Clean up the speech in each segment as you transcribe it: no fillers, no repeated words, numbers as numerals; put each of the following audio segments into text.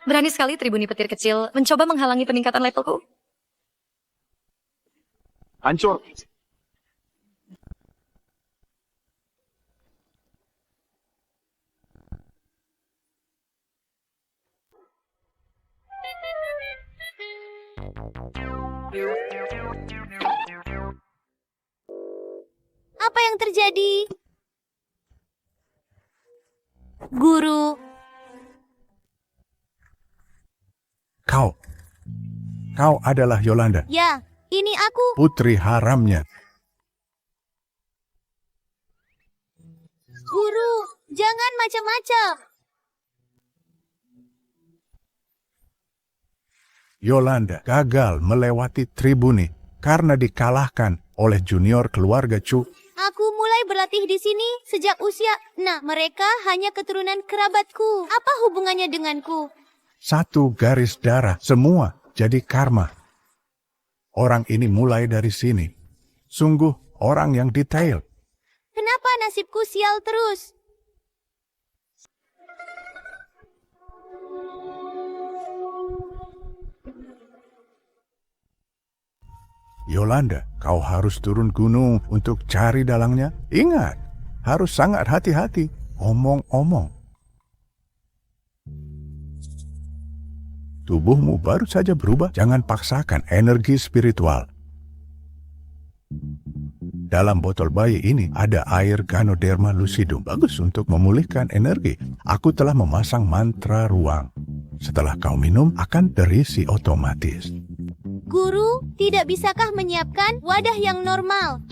Berani sekali Tribuni petir kecil mencoba menghalangi peningkatan levelku. Hancur. Apa yang terjadi? Guru, Kau adalah Yolanda, ya, ini aku. putri haramnya. Guru, jangan macam-macam. Yolanda gagal melewati Tribuni karena dikalahkan oleh junior keluarga Chu. Aku mulai berlatih di sini sejak usia... Nah, mereka hanya keturunan kerabatku. Apa hubungannya denganku? Satu garis darah, semua jadi karma. Orang ini mulai dari sini. Sungguh orang yang detail. Kenapa nasibku sial terus? Yolanda, kau harus turun gunung untuk cari dalangnya. Ingat, harus sangat hati-hati. Omong-omong. Tubuhmu baru saja berubah. Jangan paksakan energi spiritual. Dalam botol bayi ini ada air Ganoderma lucidum. Bagus untuk memulihkan energi. Aku telah memasang mantra ruang. Setelah kau minum, akan terisi otomatis. Guru, tidak bisakah menyiapkan wadah yang normal?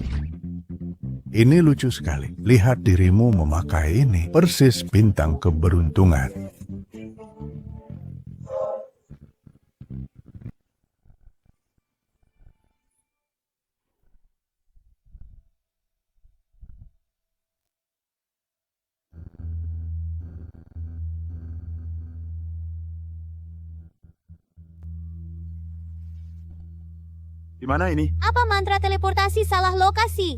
Ini lucu sekali. Lihat dirimu memakai ini. Persis bintang keberuntungan. Di mana ini? Apa mantra teleportasi salah lokasi?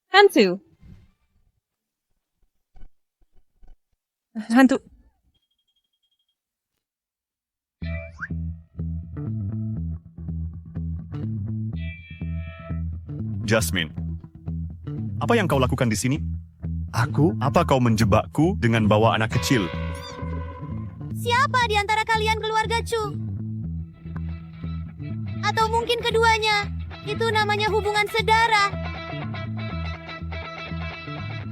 Hantu. Hantu. Jasmine, apa yang kau lakukan di sini? Aku Apa kau menjebakku dengan bawa anak kecil? Siapa di antara kalian keluarga Chu? Atau mungkin keduanya? Itu namanya hubungan sedara.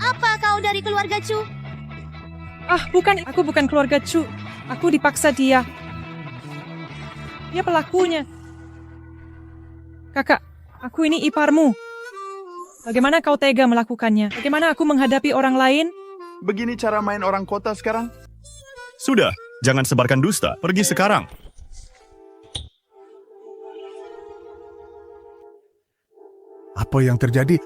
Apa kau dari keluarga Chu? Ah, bukan. Aku bukan keluarga Chu. Aku dipaksa dia. Dia pelakunya. Kakak, aku ini iparmu. Bagaimana kau tega melakukannya? Bagaimana aku menghadapi orang lain? Begini cara main orang kota sekarang? Sudah, jangan sebarkan dusta. Pergi sekarang. apa yang terjadi?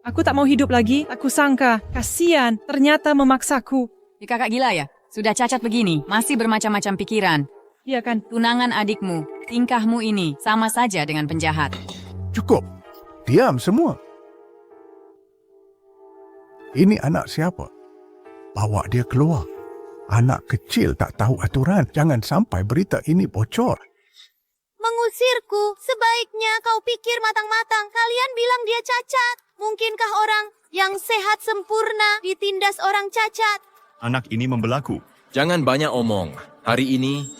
Aku tak mau hidup lagi. Aku sangka. Kasian. Ternyata memaksaku. Kakak gila ya? Sudah cacat begini, masih bermacam-macam pikiran. Iya kan? Tunangan adikmu, tingkahmu ini sama saja dengan penjahat. Cukup. Diam semua. Ini anak siapa? Bawa dia keluar. Anak kecil tak tahu aturan. Jangan sampai berita ini bocor. Mengusirku, sebaiknya kau pikir matang-matang. Kalian bilang dia cacat. Mungkinkah orang yang sehat sempurna ditindas orang cacat? Anak ini membelaku. Jangan banyak omong. Hari ini,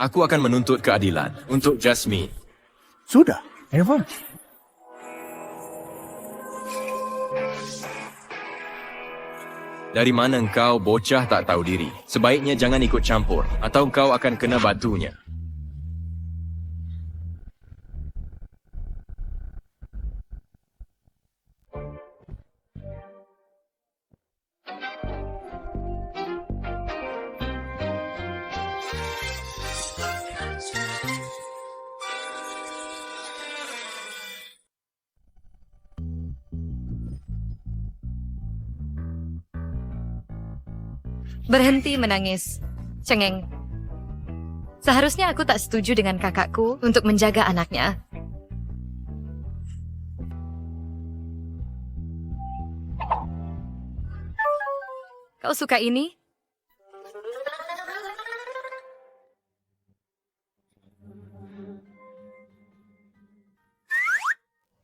aku akan menuntut keadilan untuk Jasmine. Sudah, Evan. Dari mana engkau bocah tak tahu diri? Sebaiknya jangan ikut campur, atau kau akan kena batunya. Berhenti menangis, cengeng. Seharusnya aku tak setuju dengan kakakku untuk menjaga anaknya. Kau suka ini?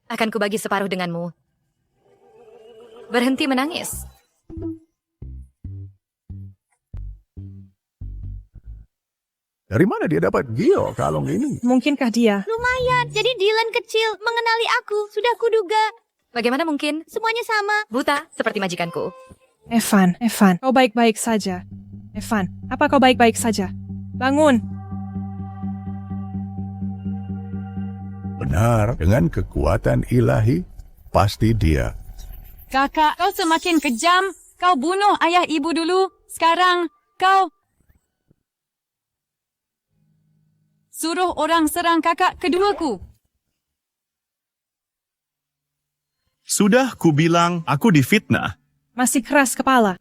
Akan kubagi separuh denganmu. Berhenti menangis. Dari mana dia dapat Gio kalung ini? Mungkinkah dia? Lumayan, jadi Dylan kecil mengenali aku. Sudah kuduga. Bagaimana mungkin? Semuanya sama. Buta, seperti majikanku. Evan, kau baik-baik saja. Evan, apa kau baik-baik saja? Bangun. Benar, dengan kekuatan ilahi, pasti dia. Kakak, kau semakin kejam. Kau bunuh ayah ibu dulu. Sekarang, kau suruh orang serang kakak keduaku. Sudah kubilang aku difitnah. Masih keras kepala.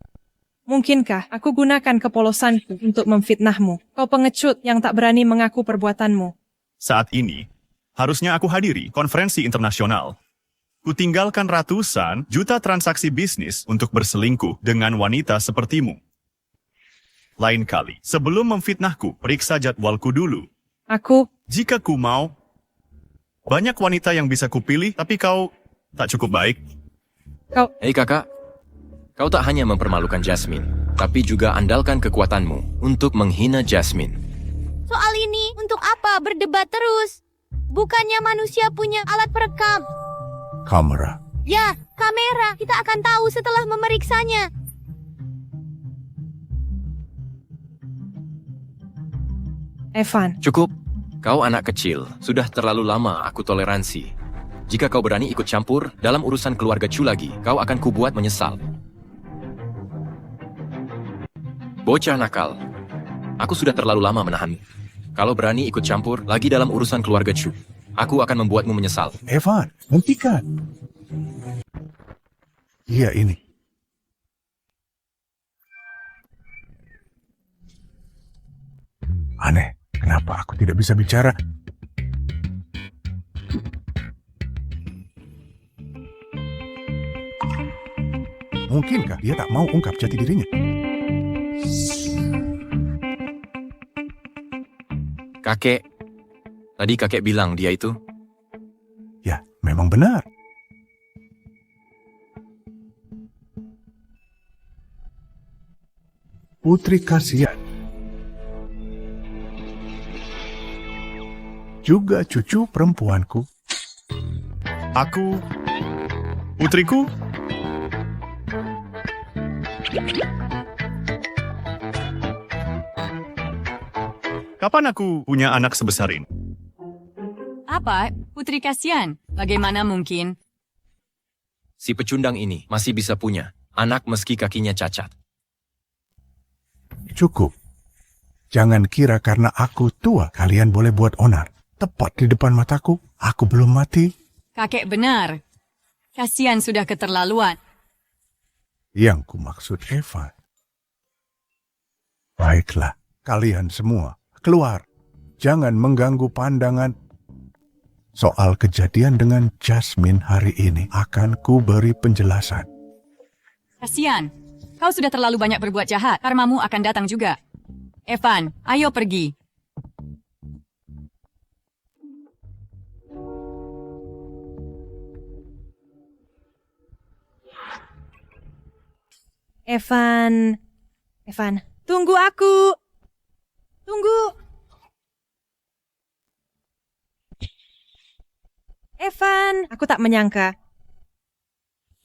Mungkinkah aku gunakan kepolosanku untuk memfitnahmu? Kau pengecut yang tak berani mengaku perbuatanmu. Saat ini, harusnya aku hadiri konferensi internasional. Kutinggalkan ratusan juta transaksi bisnis untuk berselingkuh dengan wanita sepertimu. Lain kali, sebelum memfitnahku, periksa jadwalku dulu. Aku, Jika ku mau, banyak wanita yang bisa kupilih, tapi kau tak cukup baik. Hei kakak, kau tak hanya mempermalukan Jasmine, tapi juga andalkan kekuatanmu untuk menghina Jasmine. Soal ini, untuk apa berdebat terus? Bukannya manusia punya alat perekam? Kamera. Ya, kamera. Kita akan tahu setelah memeriksanya. Evan, Cukup, kau anak kecil, sudah terlalu lama aku toleransi. Jika kau berani ikut campur dalam urusan keluarga Chu lagi, kau akan kubuat menyesal. Bocah nakal, aku sudah terlalu lama menahanmu. Kalau berani ikut campur lagi dalam urusan keluarga Chu, aku akan membuatmu menyesal. Evan, hentikan. Iya ini. Aneh, kenapa aku tidak bisa bicara? Mungkinkah dia tak mau ungkap jati dirinya? Kakek, tadi kakek bilang dia itu. Ya, memang benar. Putri kasihan. Juga cucu perempuanku. Aku, putriku, kapan aku punya anak sebesar ini? Apa? Putri kasihan. Bagaimana mungkin? Si pecundang ini masih bisa punya anak meski kakinya cacat. Cukup. Jangan kira karena aku tua, kalian boleh buat onar. Tepat di depan mataku, aku belum mati. Kakek benar. Kasihan sudah keterlaluan. Yang kumaksud Eva. Baiklah, kalian semua, keluar. Jangan mengganggu pandangan. Soal kejadian dengan Jasmine hari ini akan ku beri penjelasan. Kasihan. Kau sudah terlalu banyak berbuat jahat. Karmamu akan datang juga. Evan, ayo pergi. Evan, tunggu aku. Tunggu. Evan, aku tak menyangka.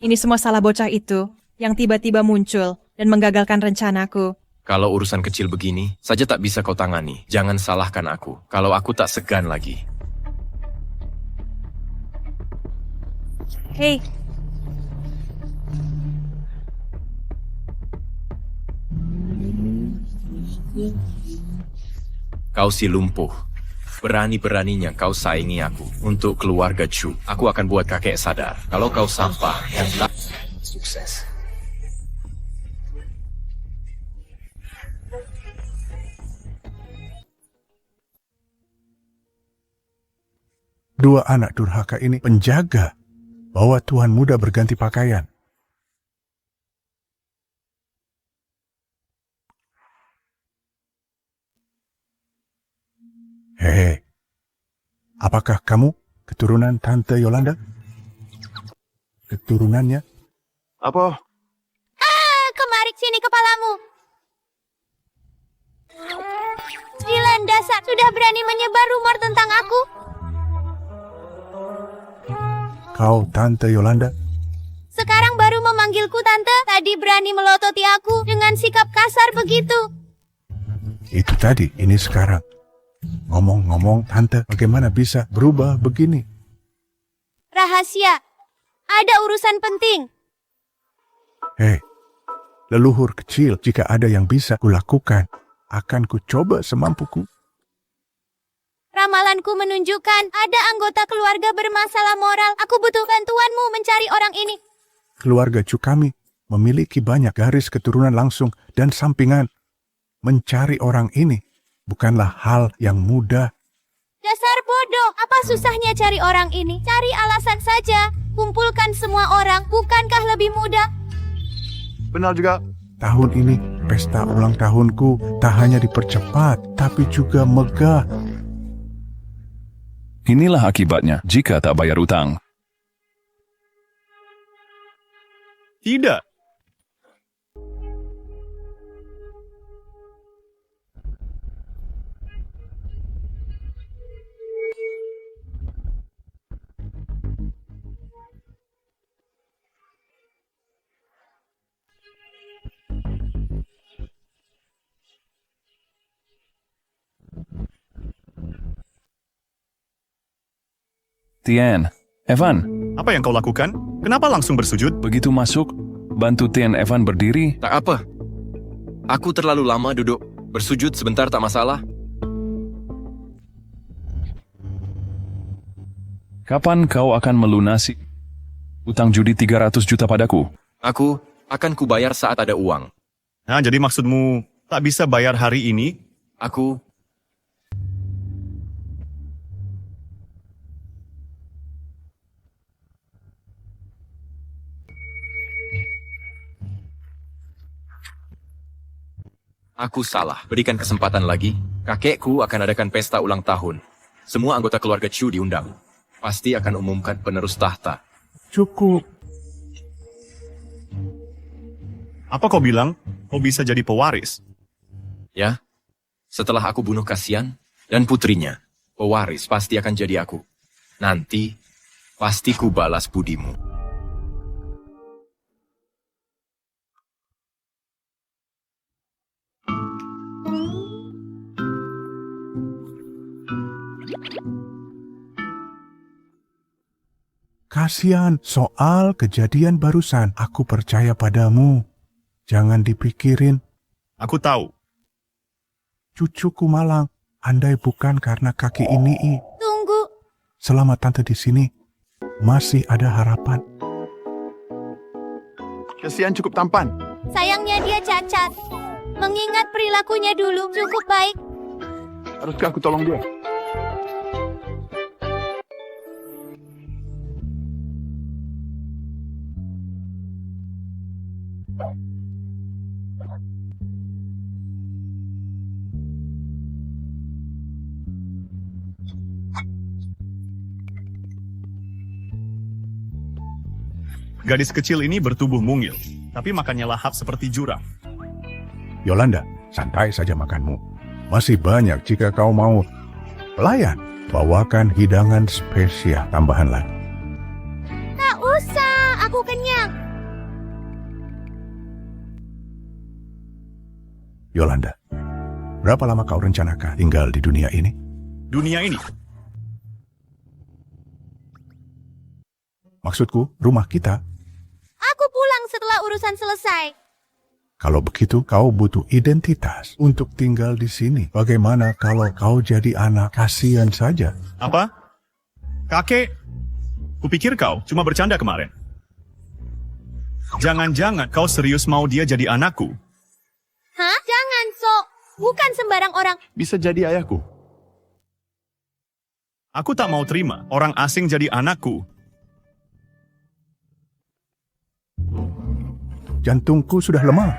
Ini semua salah bocah itu yang tiba-tiba muncul dan menggagalkan rencanaku. Kalau urusan kecil begini saja tak bisa kau tangani, jangan salahkan aku. Kalau aku tak segan lagi. Hei, Kau si lumpuh. Berani-beraninya kau saingi aku untuk keluarga Chu. Aku akan buat kakek sadar kalau kau sampah yang tak sukses. Dua anak durhaka ini penjaga bahwa Tuhan muda berganti pakaian. Hei, apakah kamu keturunan Tante Yolanda? Keturunannya? Apa? Kemari sini kepalamu. Dylan, dasar sudah berani menyebar rumor tentang aku. Kau Tante Yolanda? Sekarang baru memanggilku tante, tadi berani melototi aku dengan sikap kasar begitu. Itu tadi, ini sekarang. Ngomong-ngomong, Tante, bagaimana bisa berubah begini? Rahasia. Ada urusan penting. Hei, leluhur kecil, jika ada yang bisa kulakukan, akan kucoba semampuku. Ramalanku menunjukkan ada anggota keluarga bermasalah moral. Aku butuh bantuanmu mencari orang ini. Keluarga Chu kami memiliki banyak garis keturunan langsung dan sampingan. Mencari orang ini bukanlah hal yang mudah. Dasar bodoh, apa susahnya cari orang ini? Cari alasan saja. Kumpulkan semua orang, bukankah lebih mudah? Benar juga. Tahun ini, pesta ulang tahunku tak hanya dipercepat, tapi juga megah. Inilah akibatnya jika tak bayar utang. Tidak. Tian, Evan, Apa yang kau lakukan? Kenapa langsung bersujud? begitu masuk, bantu Tian Evan berdiri. Tak apa. Aku terlalu lama duduk. Bersujud sebentar tak masalah. Kapan kau akan melunasi utang judi 300 juta padaku? Aku akan kubayar saat ada uang. Nah, jadi maksudmu tak bisa bayar hari ini? Aku salah. Berikan kesempatan lagi. Kakekku akan adakan pesta ulang tahun. Semua anggota keluarga Chu diundang. Pasti akan umumkan penerus tahta. Cukup. Apa kau bilang? Kau bisa jadi pewaris? Ya, setelah aku bunuh Kasian dan putrinya, pewaris pasti akan jadi aku. Nanti, pasti ku balas budimu. Kasihan soal kejadian barusan. Aku percaya padamu. Jangan dipikirin. Aku tahu. Cucuku malang. Andai bukan karena kaki ini, Tunggu. selama tante di sini, masih ada harapan. Kasihan cukup tampan. Sayangnya dia cacat. Mengingat perilakunya dulu cukup baik. Haruskah aku tolong dia? Gadis kecil ini bertubuh mungil, tapi makannya lahap seperti jurang. Yolanda, santai saja makanmu. Masih banyak jika kau mau. Pelayan, bawakan hidangan spesial tambahan lagi. Tak usah, aku kenyang. Yolanda, berapa lama kau rencanakan tinggal di dunia ini? Dunia ini, Maksudku, rumah kita. Aku pulang setelah urusan selesai. Kalau begitu, kau butuh identitas untuk tinggal di sini. Bagaimana kalau kau jadi anak? Kasihan saja. apa? Kakek, kupikir kau cuma bercanda kemarin. Jangan-jangan kau serius mau dia jadi anakku? Hah? Jangan, Sok. Bukan sembarang orang. Bisa jadi ayahku. Aku tak mau terima orang asing jadi anakku. Jantungku sudah lemah.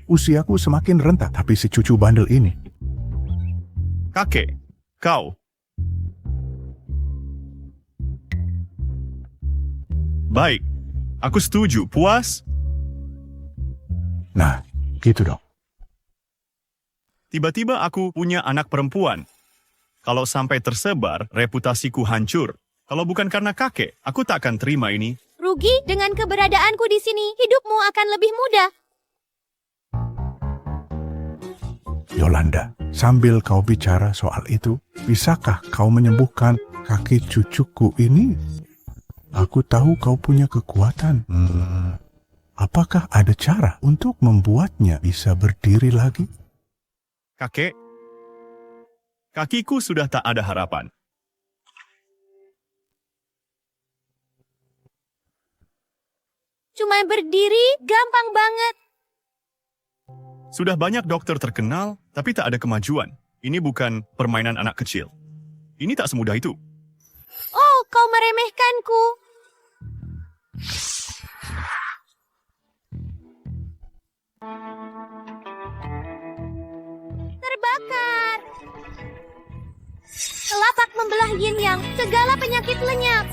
Usiaku semakin renta, tapi si cucu bandel ini. Kakek, kau. Baik, aku setuju. Puas? Nah, gitu dong. Tiba-tiba aku punya anak perempuan. Kalau sampai tersebar, reputasiku hancur. Kalau bukan karena kakek, aku tak akan terima ini. Rugi dengan keberadaanku di sini, hidupmu akan lebih mudah. Yolanda, sambil kau bicara soal itu, bisakah kau menyembuhkan kaki cucuku ini? Aku tahu kau punya kekuatan. Apakah ada cara untuk membuatnya bisa berdiri lagi? Kakek, kakiku sudah tak ada harapan. Cuma berdiri, gampang banget. Sudah banyak dokter terkenal, tapi tak ada kemajuan. Ini bukan permainan anak kecil. Ini tak semudah itu. Oh, kau meremehkanku. Terbakar. Telapak membelah yin yang, segala penyakit lenyap.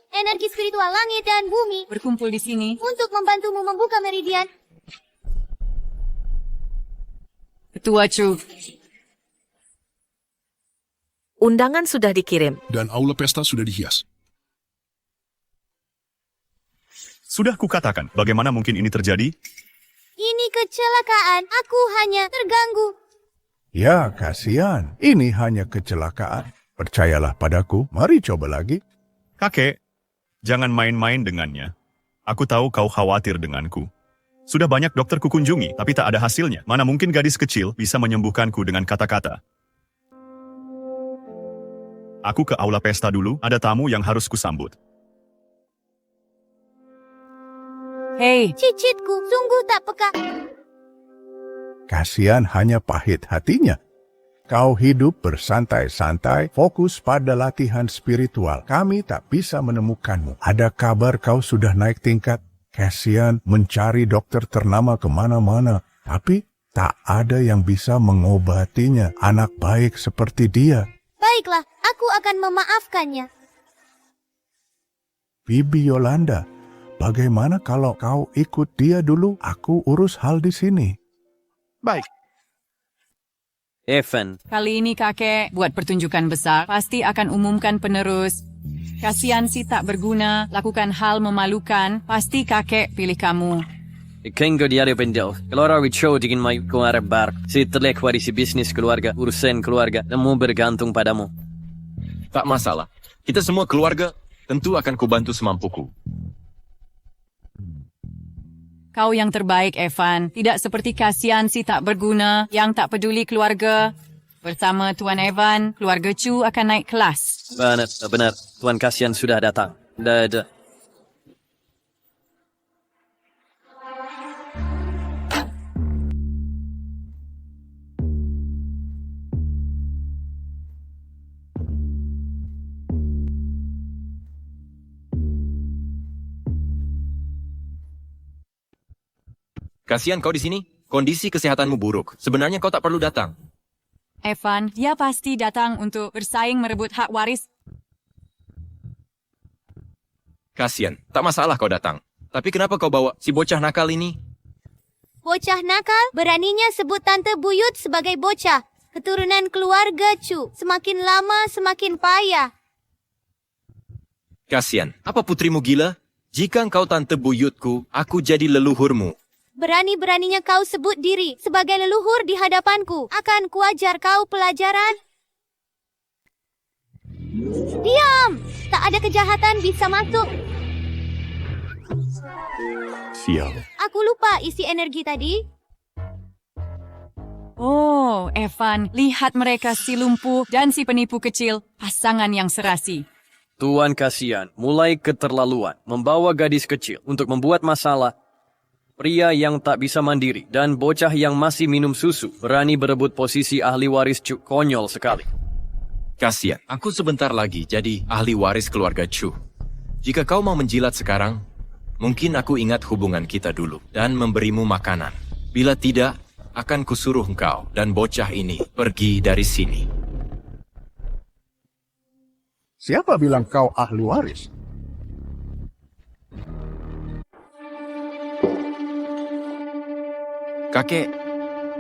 Energi spiritual langit dan bumi Berkumpul di sini. untuk membantumu membuka meridian. Ketua Chu, Undangan sudah dikirim. Dan aula pesta sudah dihias. Sudah kukatakan, bagaimana mungkin ini terjadi? Ini kecelakaan, aku hanya terganggu. Ya, kasihan. Ini hanya kecelakaan. Percayalah padaku. Mari coba lagi. Kakek, jangan main-main dengannya. Aku tahu kau khawatir denganku. Sudah banyak dokter kukunjungi, tapi tak ada hasilnya. Mana mungkin gadis kecil bisa menyembuhkanku dengan kata-kata. Aku ke aula pesta dulu, ada tamu yang harus kusambut. hei, Cicitku sungguh tak peka. Kasihan hanya pahit hatinya. Kau hidup bersantai-santai, fokus pada latihan spiritual. Kami tak bisa menemukanmu. Ada kabar kau sudah naik tingkat. Kasihan mencari dokter ternama kemana-mana. Tapi tak ada yang bisa mengobatinya. Anak baik seperti dia. Baiklah, aku akan memaafkannya. Bibi Yolanda, bagaimana kalau kau ikut dia dulu? Aku urus hal di sini. Baik. Evan, kali ini kakek buat pertunjukan besar. Pasti akan umumkan penerus. Kasihan si tak berguna, lakukan hal memalukan. Pasti kakek pilih kamu. Kengo diario pendel. Kalau we show ingin mai ke arah bar, si terlek warisi bisnis keluarga, urusan keluarga, semua bergantung padamu. Tak masalah. Kita semua keluarga, tentu akan kubantu semampuku. Kau yang terbaik, Evan. Tidak seperti kasihan si tak berguna, yang tak peduli keluarga. Bersama Tuan Evan, keluarga Chu akan naik kelas. Benar. Tuan Kasihan sudah datang. Dah. Kasihan kau di sini. Kondisi kesehatanmu buruk. Sebenarnya kau tak perlu datang. Evan, dia pasti datang untuk bersaing merebut hak waris. Kasihan. Tak masalah kau datang. Tapi kenapa kau bawa si bocah nakal ini? Bocah nakal, beraninya sebut Tante Buyut sebagai bocah. Keturunan keluarga Chu, semakin lama semakin payah. Kasihan. Apa putrimu gila? Jika engkau tante buyutku, aku jadi leluhurmu. Berani-beraninya kau sebut diri sebagai leluhur di hadapanku. Akan kuajar kau pelajaran. Diam! Tak ada kejahatan bisa masuk. Sial. Aku lupa isi energi tadi. Oh, Evan, lihat mereka si lumpuh dan si penipu kecil, pasangan yang serasi. Tuan Kasihan mulai keterlaluan membawa gadis kecil untuk membuat masalah. Pria yang tak bisa mandiri dan bocah yang masih minum susu berani berebut posisi ahli waris Chu. Konyol sekali. Kasihan, aku sebentar lagi jadi ahli waris keluarga Chu. Jika kau mau menjilat sekarang, Mungkin aku ingat hubungan kita dulu dan memberimu makanan. Bila tidak, akan kusuruh engkau dan bocah ini pergi dari sini. Siapa bilang kau ahli waris? Kakek,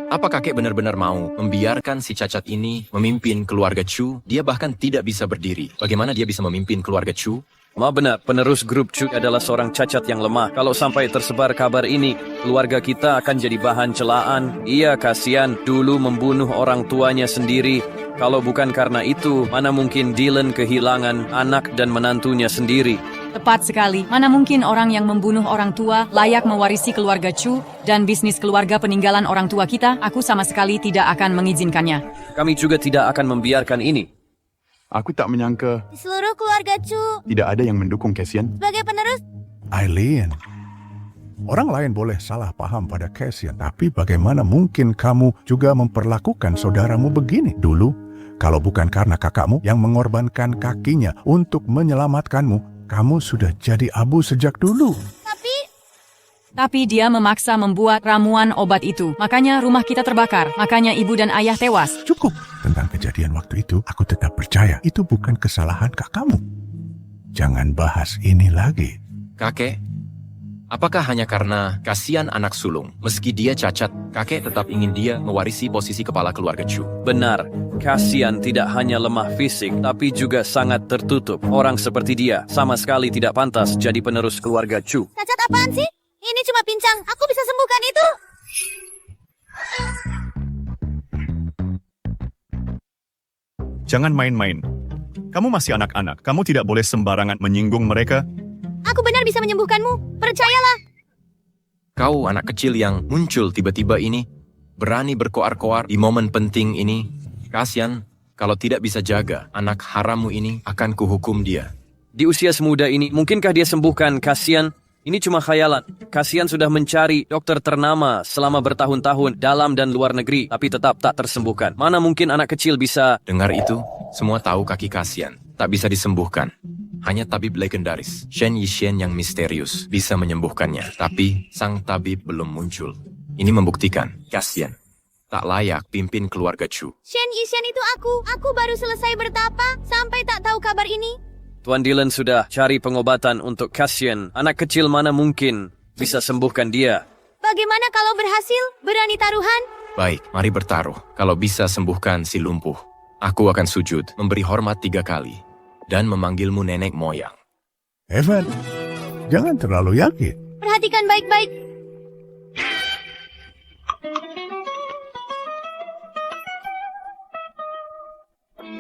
apa kakek benar-benar mau membiarkan si cacat ini memimpin keluarga Chu? Dia bahkan tidak bisa berdiri. Bagaimana dia bisa memimpin keluarga Chu? Ma benar, penerus grup Chu adalah seorang cacat yang lemah. Kalau sampai tersebar kabar ini, keluarga kita akan jadi bahan celaan. Iya, kasihan, dulu membunuh orang tuanya sendiri. Kalau bukan karena itu, mana mungkin Dylan kehilangan anak dan menantunya sendiri. Tepat sekali. Mana mungkin orang yang membunuh orang tua layak mewarisi keluarga Chu dan bisnis keluarga peninggalan orang tua kita? Aku sama sekali tidak akan mengizinkannya. Kami juga tidak akan membiarkan ini. Aku tak menyangka Di seluruh keluarga Chu, tidak ada yang mendukung Cassian. sebagai penerus, Eileen, orang lain boleh salah paham pada Cassian, tapi bagaimana mungkin kamu juga memperlakukan saudaramu begini? Dulu, kalau bukan karena kakakmu yang mengorbankan kakinya untuk menyelamatkanmu, kamu sudah jadi abu sejak dulu. Tapi dia memaksa membuat ramuan obat itu. Makanya rumah kita terbakar. Makanya ibu dan ayah tewas. Cukup. Tentang kejadian waktu itu, aku tetap percaya itu bukan kesalahan kakakmu. Jangan bahas ini lagi. Kakek, apakah hanya karena kasihan anak sulung? Meski dia cacat, kakek tetap ingin dia mewarisi posisi kepala keluarga Chu. Benar, kasihan tidak hanya lemah fisik, tapi juga sangat tertutup. Orang seperti dia sama sekali tidak pantas jadi penerus keluarga Chu. cacat apaan sih? Ini cuma pincang, aku bisa sembuhkan itu. Jangan main-main. Kamu masih anak-anak. Kamu tidak boleh sembarangan menyinggung mereka. Aku benar bisa menyembuhkanmu, percayalah. Kau anak kecil yang muncul tiba-tiba ini, berani berkoar-koar di momen penting ini. Kasihan, kalau tidak bisa jaga, anak harammu ini akan kuhukum dia. Di usia semuda ini, mungkinkah dia sembuhkan kasihan? Ini cuma khayalan. Kasihan sudah mencari dokter ternama selama bertahun-tahun dalam dan luar negeri, tapi tetap tak tersembuhkan. Mana mungkin anak kecil bisa... Dengar itu, semua tahu kaki kasihan. Tak bisa disembuhkan. Hanya tabib legendaris, Shen Yishen yang misterius, bisa menyembuhkannya. Tapi, sang tabib belum muncul. Ini membuktikan, kasihan tak layak pimpin keluarga Chu. Shen Yishen itu aku. Aku baru selesai bertapa, sampai tak tahu kabar ini. Tuan Dylan sudah cari pengobatan untuk kasihan. Anak kecil mana mungkin bisa sembuhkan dia. Bagaimana kalau berhasil? Berani taruhan? Baik, mari bertaruh. Kalau bisa sembuhkan si lumpuh, aku akan sujud, memberi hormat 3 kali, dan memanggilmu nenek moyang. Evan, jangan terlalu yakin. Perhatikan baik-baik.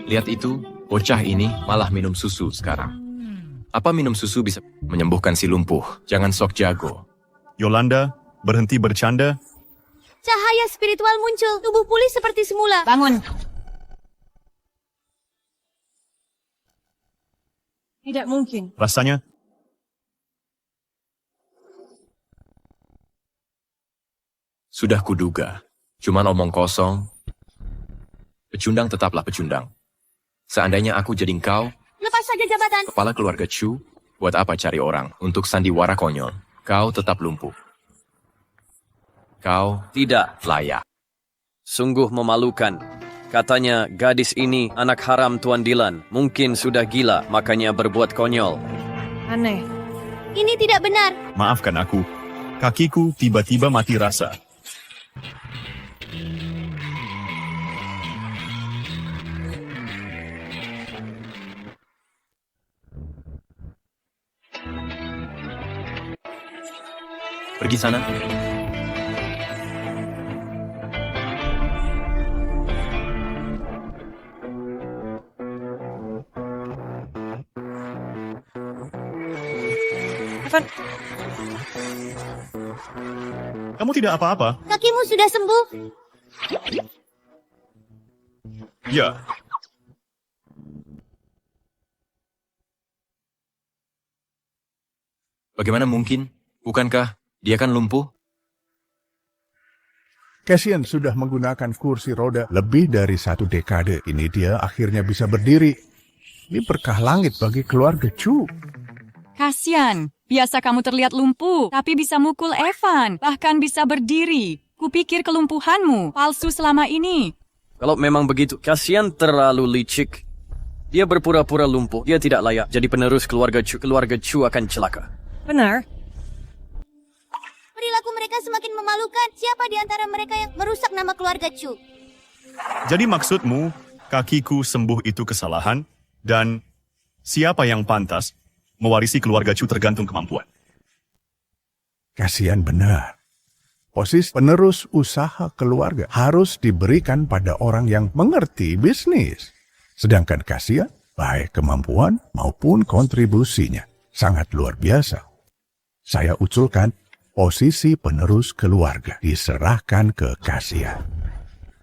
Lihat itu, bocah ini malah minum susu sekarang. Apa minum susu bisa menyembuhkan si lumpuh? Jangan sok jago. Yolanda, berhenti bercanda. Cahaya spiritual muncul, tubuh pulih seperti semula. Bangun. Tidak mungkin. Rasanya, Sudah kuduga. Cuman omong kosong. Pecundang tetaplah pecundang. Seandainya aku jadi engkau, Lepas saja jabatan. kepala keluarga Chu, buat apa cari orang untuk sandiwara konyol? Kau tetap lumpuh. Kau Tidak, layak. sungguh memalukan. Katanya gadis ini anak haram Tuan Dylan. Mungkin sudah gila, makanya berbuat konyol. Aneh. Ini tidak benar. maafkan aku. Kakiku tiba-tiba mati rasa. Pergi sana. Evan, Kamu tidak apa-apa? Kakimu sudah sembuh. Ya. Bagaimana mungkin? Bukankah dia kan lumpuh? Cassian sudah menggunakan kursi roda lebih dari 1 dekade. Ini dia akhirnya bisa berdiri. Ini berkah langit bagi keluarga Chu. Kasian. Biasa kamu terlihat lumpuh, tapi bisa mukul Evan, bahkan bisa berdiri. Kupikir kelumpuhanmu palsu selama ini. Kalau memang begitu, kasihan terlalu licik. Dia berpura-pura lumpuh. Dia tidak layak jadi penerus keluarga Chu. Keluarga Chu akan celaka. Benar. Perilaku mereka semakin memalukan. Siapa di antara mereka yang merusak nama keluarga Chu? Jadi maksudmu, kakiku sembuh itu kesalahan, dan siapa yang pantas mewarisi keluarga Chu tergantung kemampuan. Kasihan benar. Posisi penerus usaha keluarga harus diberikan pada orang yang mengerti bisnis. Sedangkan kasihan, baik kemampuan maupun kontribusinya sangat luar biasa. Saya usulkan posisi penerus keluarga diserahkan ke kasihan.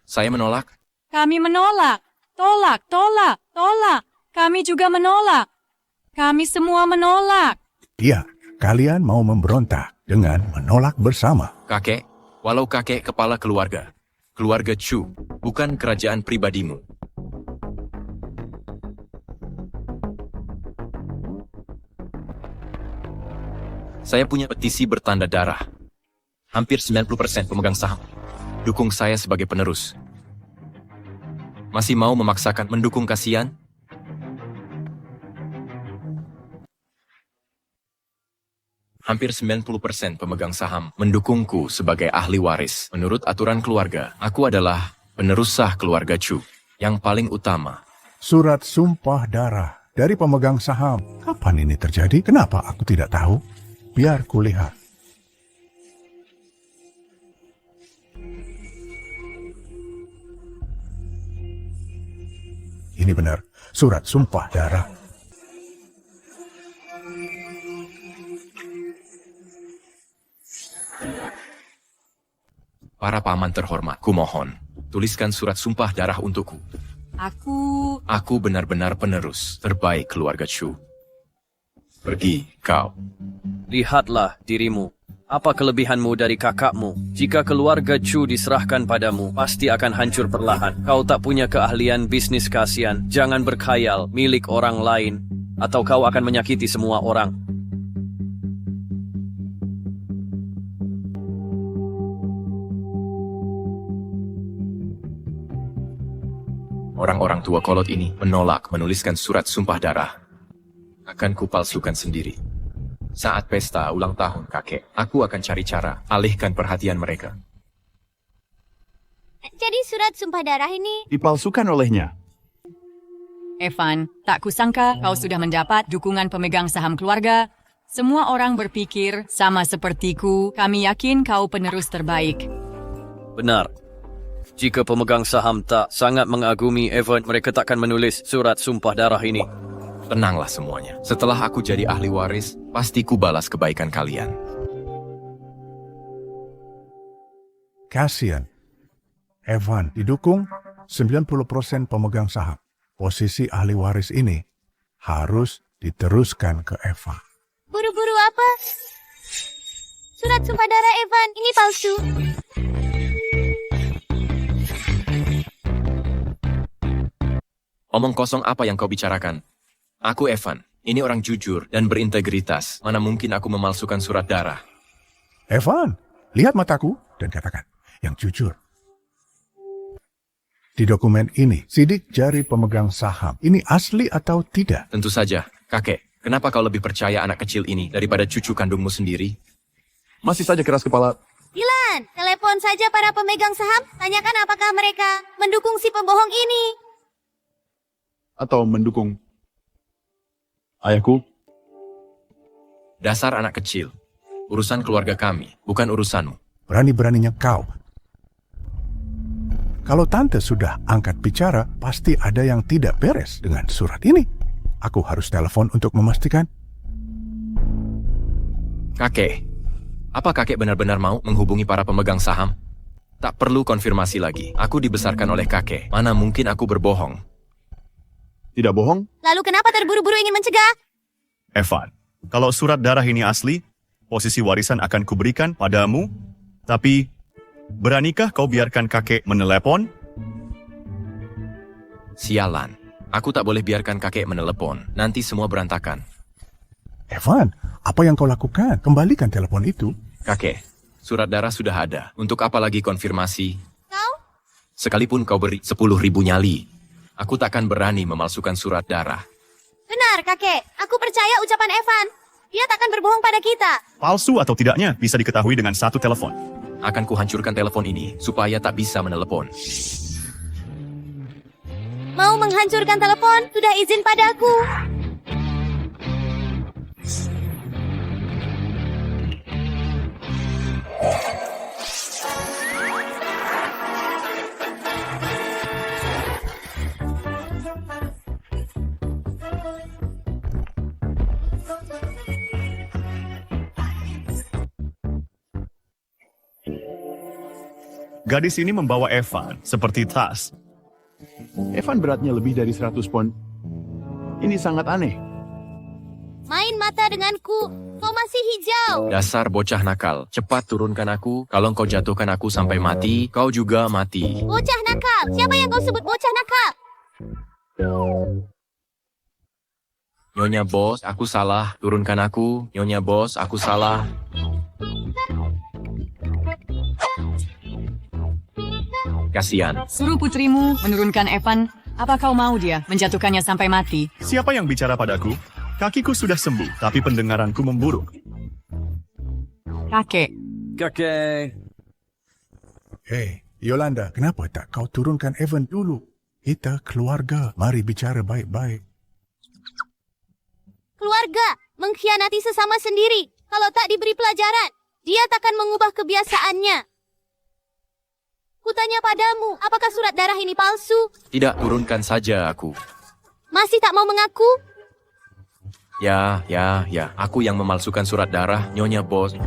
Saya menolak. Kami menolak. Tolak, tolak, tolak. Kami juga menolak. Kami semua menolak. Ya, kalian mau memberontak dengan menolak bersama. Kakek, walau kakek kepala keluarga, keluarga Chu, bukan kerajaan pribadimu. Saya punya petisi bertanda darah. Hampir 90% pemegang saham dukung saya sebagai penerus. Masih mau memaksakan mendukung kasihan? Hampir 90% pemegang saham mendukungku sebagai ahli waris. Menurut aturan keluarga, aku adalah penerus sah keluarga Chu yang paling utama. Surat sumpah darah dari pemegang saham. Kapan ini terjadi? Kenapa aku tidak tahu? Biar kulihat. Ini benar, surat sumpah darah. Para paman terhormat, kumohon, tuliskan surat sumpah darah untukku. Aku benar-benar penerus terbaik keluarga Chu. Pergi, kau. Lihatlah dirimu. Apa kelebihanmu dari kakakmu? Jika keluarga Chu diserahkan padamu, pasti akan hancur perlahan. Kau tak punya keahlian bisnis kasihan. Jangan berkhayal milik orang lain, atau kau akan menyakiti semua orang. Orang-orang tua kolot ini menolak menuliskan surat sumpah darah. Akan kupalsukan sendiri. Saat pesta ulang tahun kakek, aku akan cari cara alihkan perhatian mereka. Jadi surat sumpah darah ini Dipalsukan olehnya. Evan, tak kusangka kau sudah mendapat dukungan pemegang saham keluarga. Semua orang berpikir sama sepertiku. Kami yakin kau penerus terbaik. Benar. Jika pemegang saham tak sangat mengagumi Evan, mereka takkan menulis surat sumpah darah ini. Tenanglah semuanya. Setelah aku jadi ahli waris, pasti ku balas kebaikan kalian. Kasihan. Evan didukung 90% pemegang saham. Posisi ahli waris ini harus diteruskan ke Evan. buru-buru apa? Surat sumpah darah Evan, ini palsu. Omong kosong apa yang kau bicarakan? Aku Evan, ini orang jujur dan berintegritas. Mana mungkin aku memalsukan surat darah? Evan, lihat mataku dan katakan yang jujur. Di dokumen ini, sidik jari pemegang saham. Ini asli atau tidak? Tentu saja. Kakek, kenapa kau lebih percaya anak kecil ini daripada cucu kandungmu sendiri? Masih saja keras kepala. Dylan, telepon saja para pemegang saham. Tanyakan apakah mereka mendukung si pembohong ini. Atau mendukung ayahku. Dasar anak kecil. Urusan keluarga kami, bukan urusanmu. Berani-beraninya kau. Kalau tante sudah angkat bicara, pasti ada yang tidak beres dengan surat ini. Aku harus telepon untuk memastikan. Kakek, apa kakek benar-benar mau menghubungi para pemegang saham? Tak perlu konfirmasi lagi. Aku dibesarkan oleh kakek. Mana mungkin aku berbohong? Tidak bohong? Lalu kenapa terburu-buru ingin mencegah? Evan, kalau surat darah ini asli, posisi warisan akan kuberikan padamu, tapi beranikah kau biarkan kakek menelepon? Sialan, aku tak boleh biarkan kakek menelepon. Nanti semua berantakan. Evan, Apa yang kau lakukan? Kembalikan telepon itu. Kakek, surat darah sudah ada. Untuk apa lagi konfirmasi? Kau? Sekalipun kau beri 10.000 nyali, aku takkan berani memalsukan surat darah. Benar, kakek. Aku percaya ucapan Evan. Dia takkan berbohong pada kita. Palsu atau tidaknya bisa diketahui dengan satu telepon. Akan kuhancurkan telepon ini supaya tak bisa menelepon. Mau menghancurkan telepon? Sudah izin padaku. Gadis ini membawa Evan seperti tas. Evan beratnya lebih dari 100 pon. Ini sangat aneh. Main mata denganku. Kau masih hijau. Dasar bocah nakal, cepat turunkan aku. Kalau kau jatuhkan aku sampai mati, kau juga mati. Bocah nakal. Siapa yang kau sebut bocah nakal? Nyonya bos, aku salah. Turunkan aku. Nyonya bos, aku salah. Kasihan. Suruh putrimu menurunkan Evan. Apa kau mau dia menjatuhkannya sampai mati? Siapa yang bicara padaku? Kakiku sudah sembuh, tapi pendengaranku memburuk. Kakek, Kakek. Hei, Yolanda, kenapa tak kau turunkan Evan dulu? Kita keluarga, mari bicara baik-baik. Keluarga mengkhianati sesama sendiri. Kalau tak diberi pelajaran, dia takkan mengubah kebiasaannya. Kutanya padamu, apakah surat darah ini palsu? Tidak, turunkan saja aku. Masih tak mau mengaku? Ya, aku yang memalsukan surat darah, Nyonya bos.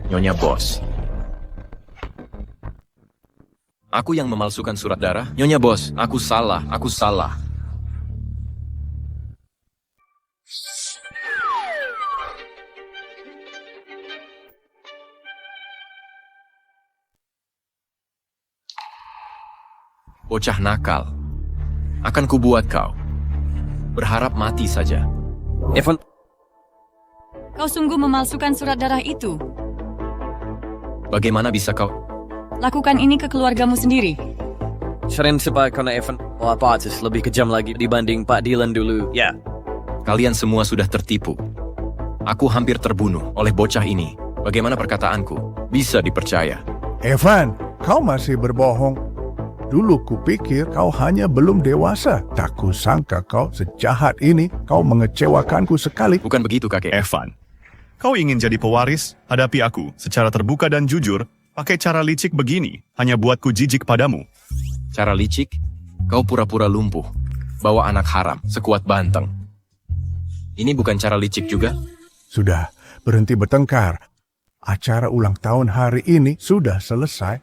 Nyonya bos. Aku yang memalsukan surat darah, Nyonya bos. Aku salah. Bocah nakal. Akan kubuat kau. Berharap mati saja. Evan, kau sungguh memalsukan surat darah itu. Bagaimana bisa kau... Lakukan ini ke keluargamu sendiri. seren sebab karena Evan Lapatis lebih kejam lagi dibanding Pak Dylan dulu. Ya. Kalian semua sudah tertipu. Aku hampir terbunuh oleh bocah ini. Bagaimana perkataanku? Bisa dipercaya. Evan, kau masih berbohong. Dulu kupikir kau hanya belum dewasa. Tak kusangka kau sejahat ini. Kau mengecewakanku sekali. Bukan begitu, kakek. Evan, kau ingin jadi pewaris? Hadapi aku secara terbuka dan jujur. Pakai cara licik begini, hanya buatku jijik padamu. Cara licik? Kau pura-pura lumpuh. Bawa anak haram, sekuat banteng. Ini bukan cara licik juga? Sudah, berhenti bertengkar. Acara ulang tahun hari ini sudah selesai.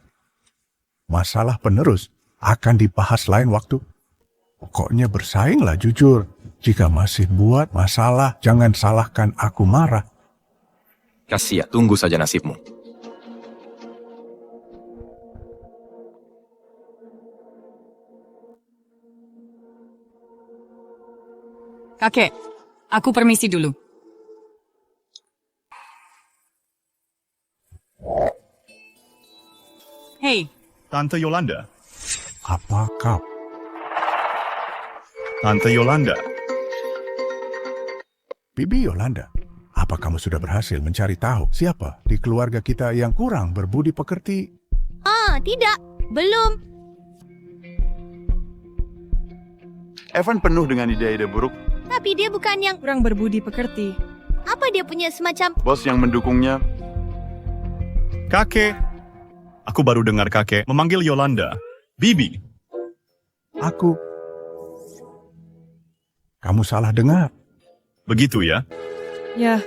Masalah penerus akan dibahas lain waktu. Pokoknya bersainglah jujur. Jika masih buat masalah, jangan salahkan aku marah. Kasihan, tunggu saja nasibmu. Kakek, aku permisi dulu. Hei, Tante Yolanda. Apa kau? Tante Yolanda. Bibi Yolanda, apa kamu sudah berhasil mencari tahu siapa di keluarga kita yang kurang berbudi pekerti? Tidak. Belum. Evan penuh dengan ide-ide buruk. Tapi dia bukan yang... Kurang berbudi pekerti. Apa dia punya semacam... Bos yang mendukungnya. Kakek. Aku baru dengar kakek memanggil Yolanda. Bibi. Aku. Kamu salah dengar. Begitu ya? Ya,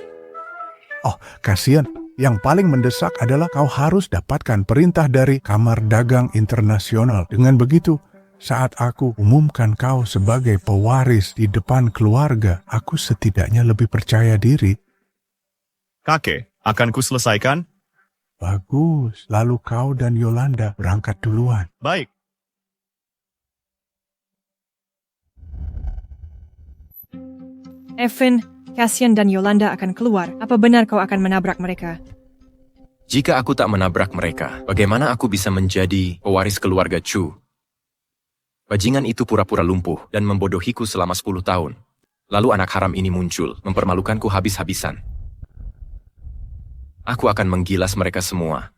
Oh, kasihan. Yang paling mendesak adalah kau harus dapatkan perintah dari Kamar Dagang Internasional. Dengan begitu, saat aku umumkan kau sebagai pewaris di depan keluarga, aku setidaknya lebih percaya diri. Kakek, akan ku selesaikan? Bagus, lalu kau dan Yolanda berangkat duluan. Baik. Evan, Cassian dan Yolanda akan keluar. Apa benar kau akan menabrak mereka? Jika aku tak menabrak mereka, bagaimana aku bisa menjadi pewaris keluarga Chu? Bajingan itu pura-pura lumpuh dan membodohiku selama 10 tahun. Lalu anak haram ini muncul, mempermalukanku habis-habisan. Aku akan menggilas mereka semua.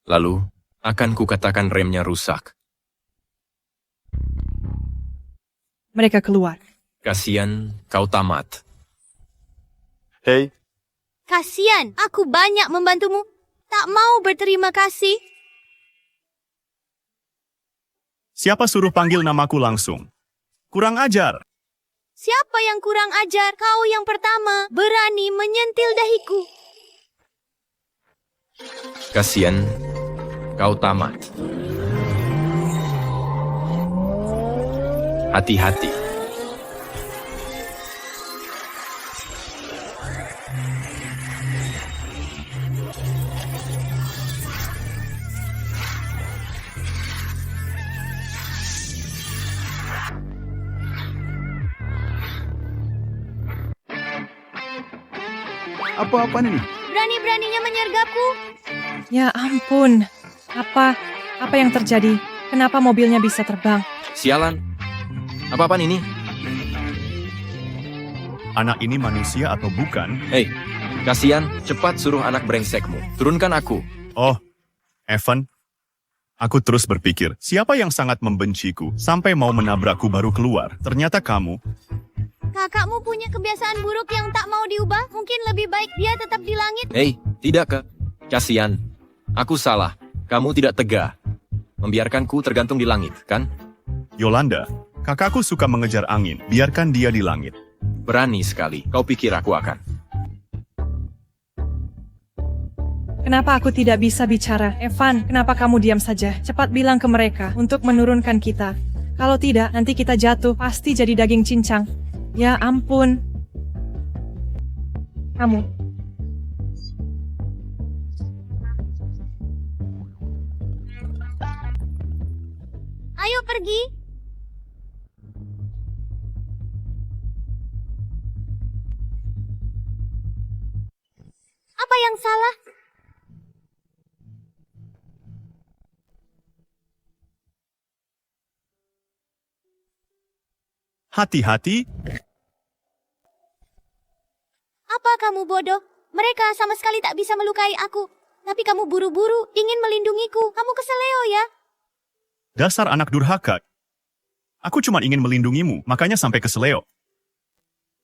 Lalu, akan kukatakan remnya rusak. Mereka keluar. Kasian, kau tamat. Hei, Kasian, aku banyak membantumu. Tak mau berterima kasih. Siapa suruh panggil namaku langsung? Kurang ajar. Siapa yang kurang ajar? Kau yang pertama berani menyentil dahiku. Kasian, kau tamat. Hati-hati. apa-apaan ini? Berani-beraninya menyergapku. Ya ampun. Apa yang terjadi? Kenapa mobilnya bisa terbang? Sialan. Apa-apaan ini? Anak ini manusia atau bukan? Hei, kasian, cepat suruh anak brengsekmu. Turunkan aku. Oh, Evan. Aku terus berpikir, siapa yang sangat membenciku sampai mau menabrakku baru keluar? Ternyata kamu. Kakakmu punya kebiasaan buruk yang tak mau diubah. Mungkin lebih baik dia tetap di langit. Hei, tidak ke? Kasian. Aku salah. Kamu tidak tega. Membiarkanku tergantung di langit, kan? Yolanda, kakakku suka mengejar angin. Biarkan dia di langit. Berani sekali. Kau pikir aku akan? Kenapa aku tidak bisa bicara? Evan, kenapa kamu diam saja? Cepat bilang ke mereka untuk menurunkan kita. Kalau tidak, nanti kita jatuh. Pasti jadi daging cincang. Ya ampun. Kamu. Ayo pergi. Apa yang salah? Hati-hati. Apa kamu bodoh? Mereka sama sekali tak bisa melukai aku. Tapi kamu buru-buru ingin melindungiku. Kamu keseleo ya? Dasar anak durhaka. Aku cuma ingin melindungimu, makanya sampai keseleo.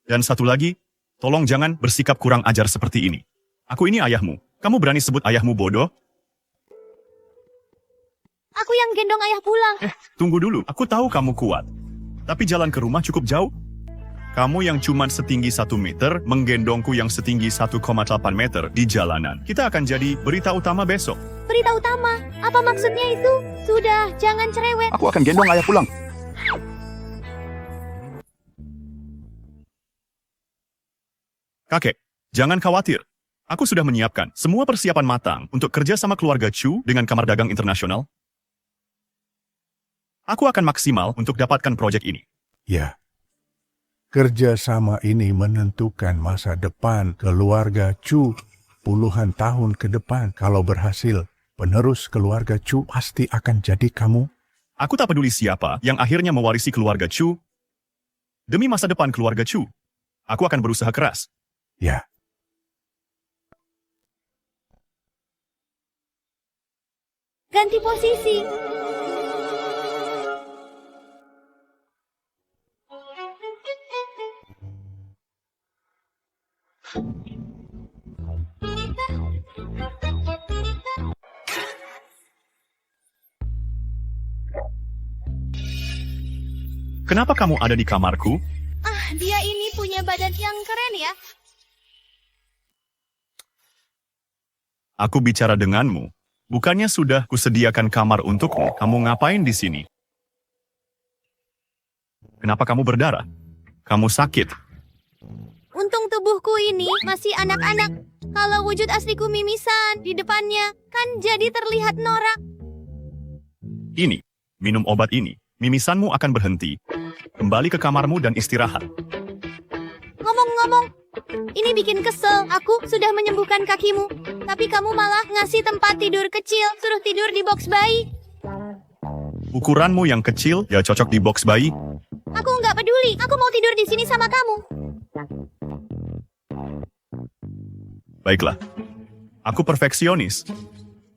Dan satu lagi, tolong jangan bersikap kurang ajar seperti ini. Aku ini ayahmu. Kamu berani sebut ayahmu bodoh? Aku yang gendong ayah pulang. Tunggu dulu, aku tahu kamu kuat. Tapi jalan ke rumah cukup jauh. Kamu yang cuma setinggi 1 meter, menggendongku yang setinggi 1,8 meter di jalanan. Kita akan jadi berita utama besok. Berita utama. Apa maksudnya itu? Sudah, jangan cerewet. Aku akan gendong ayah pulang. Kakek, jangan khawatir. Aku sudah menyiapkan semua persiapan matang untuk kerja sama keluarga Chu dengan Kamar Dagang Internasional. Aku akan maksimal untuk dapatkan proyek ini. Ya, kerjasama ini menentukan masa depan keluarga Chu puluhan tahun ke depan. Kalau berhasil, penerus keluarga Chu pasti akan jadi kamu. Aku tak peduli siapa yang akhirnya mewarisi keluarga Chu. Demi masa depan keluarga Chu, aku akan berusaha keras. Ya, Ganti posisi. Kenapa kamu ada di kamarku? Dia ini punya badan yang keren ya. Aku bicara denganmu. Bukannya sudah kusediakan kamar untukmu? Kamu ngapain di sini? Kenapa kamu berdarah? Kamu sakit. Untung tubuhku ini masih anak-anak. Kalau wujud asliku mimisan di depannya, kan jadi terlihat norak. Ini, minum obat ini. Mimisanmu akan berhenti. Kembali ke kamarmu dan istirahat. Ngomong-ngomong, Ini bikin kesel. Aku sudah menyembuhkan kakimu. Tapi kamu malah ngasih tempat tidur kecil. Suruh tidur di box bayi. Ukuranmu yang kecil ya cocok di box bayi. Aku nggak peduli. Aku mau tidur di sini sama kamu. Baiklah. Aku perfeksionis.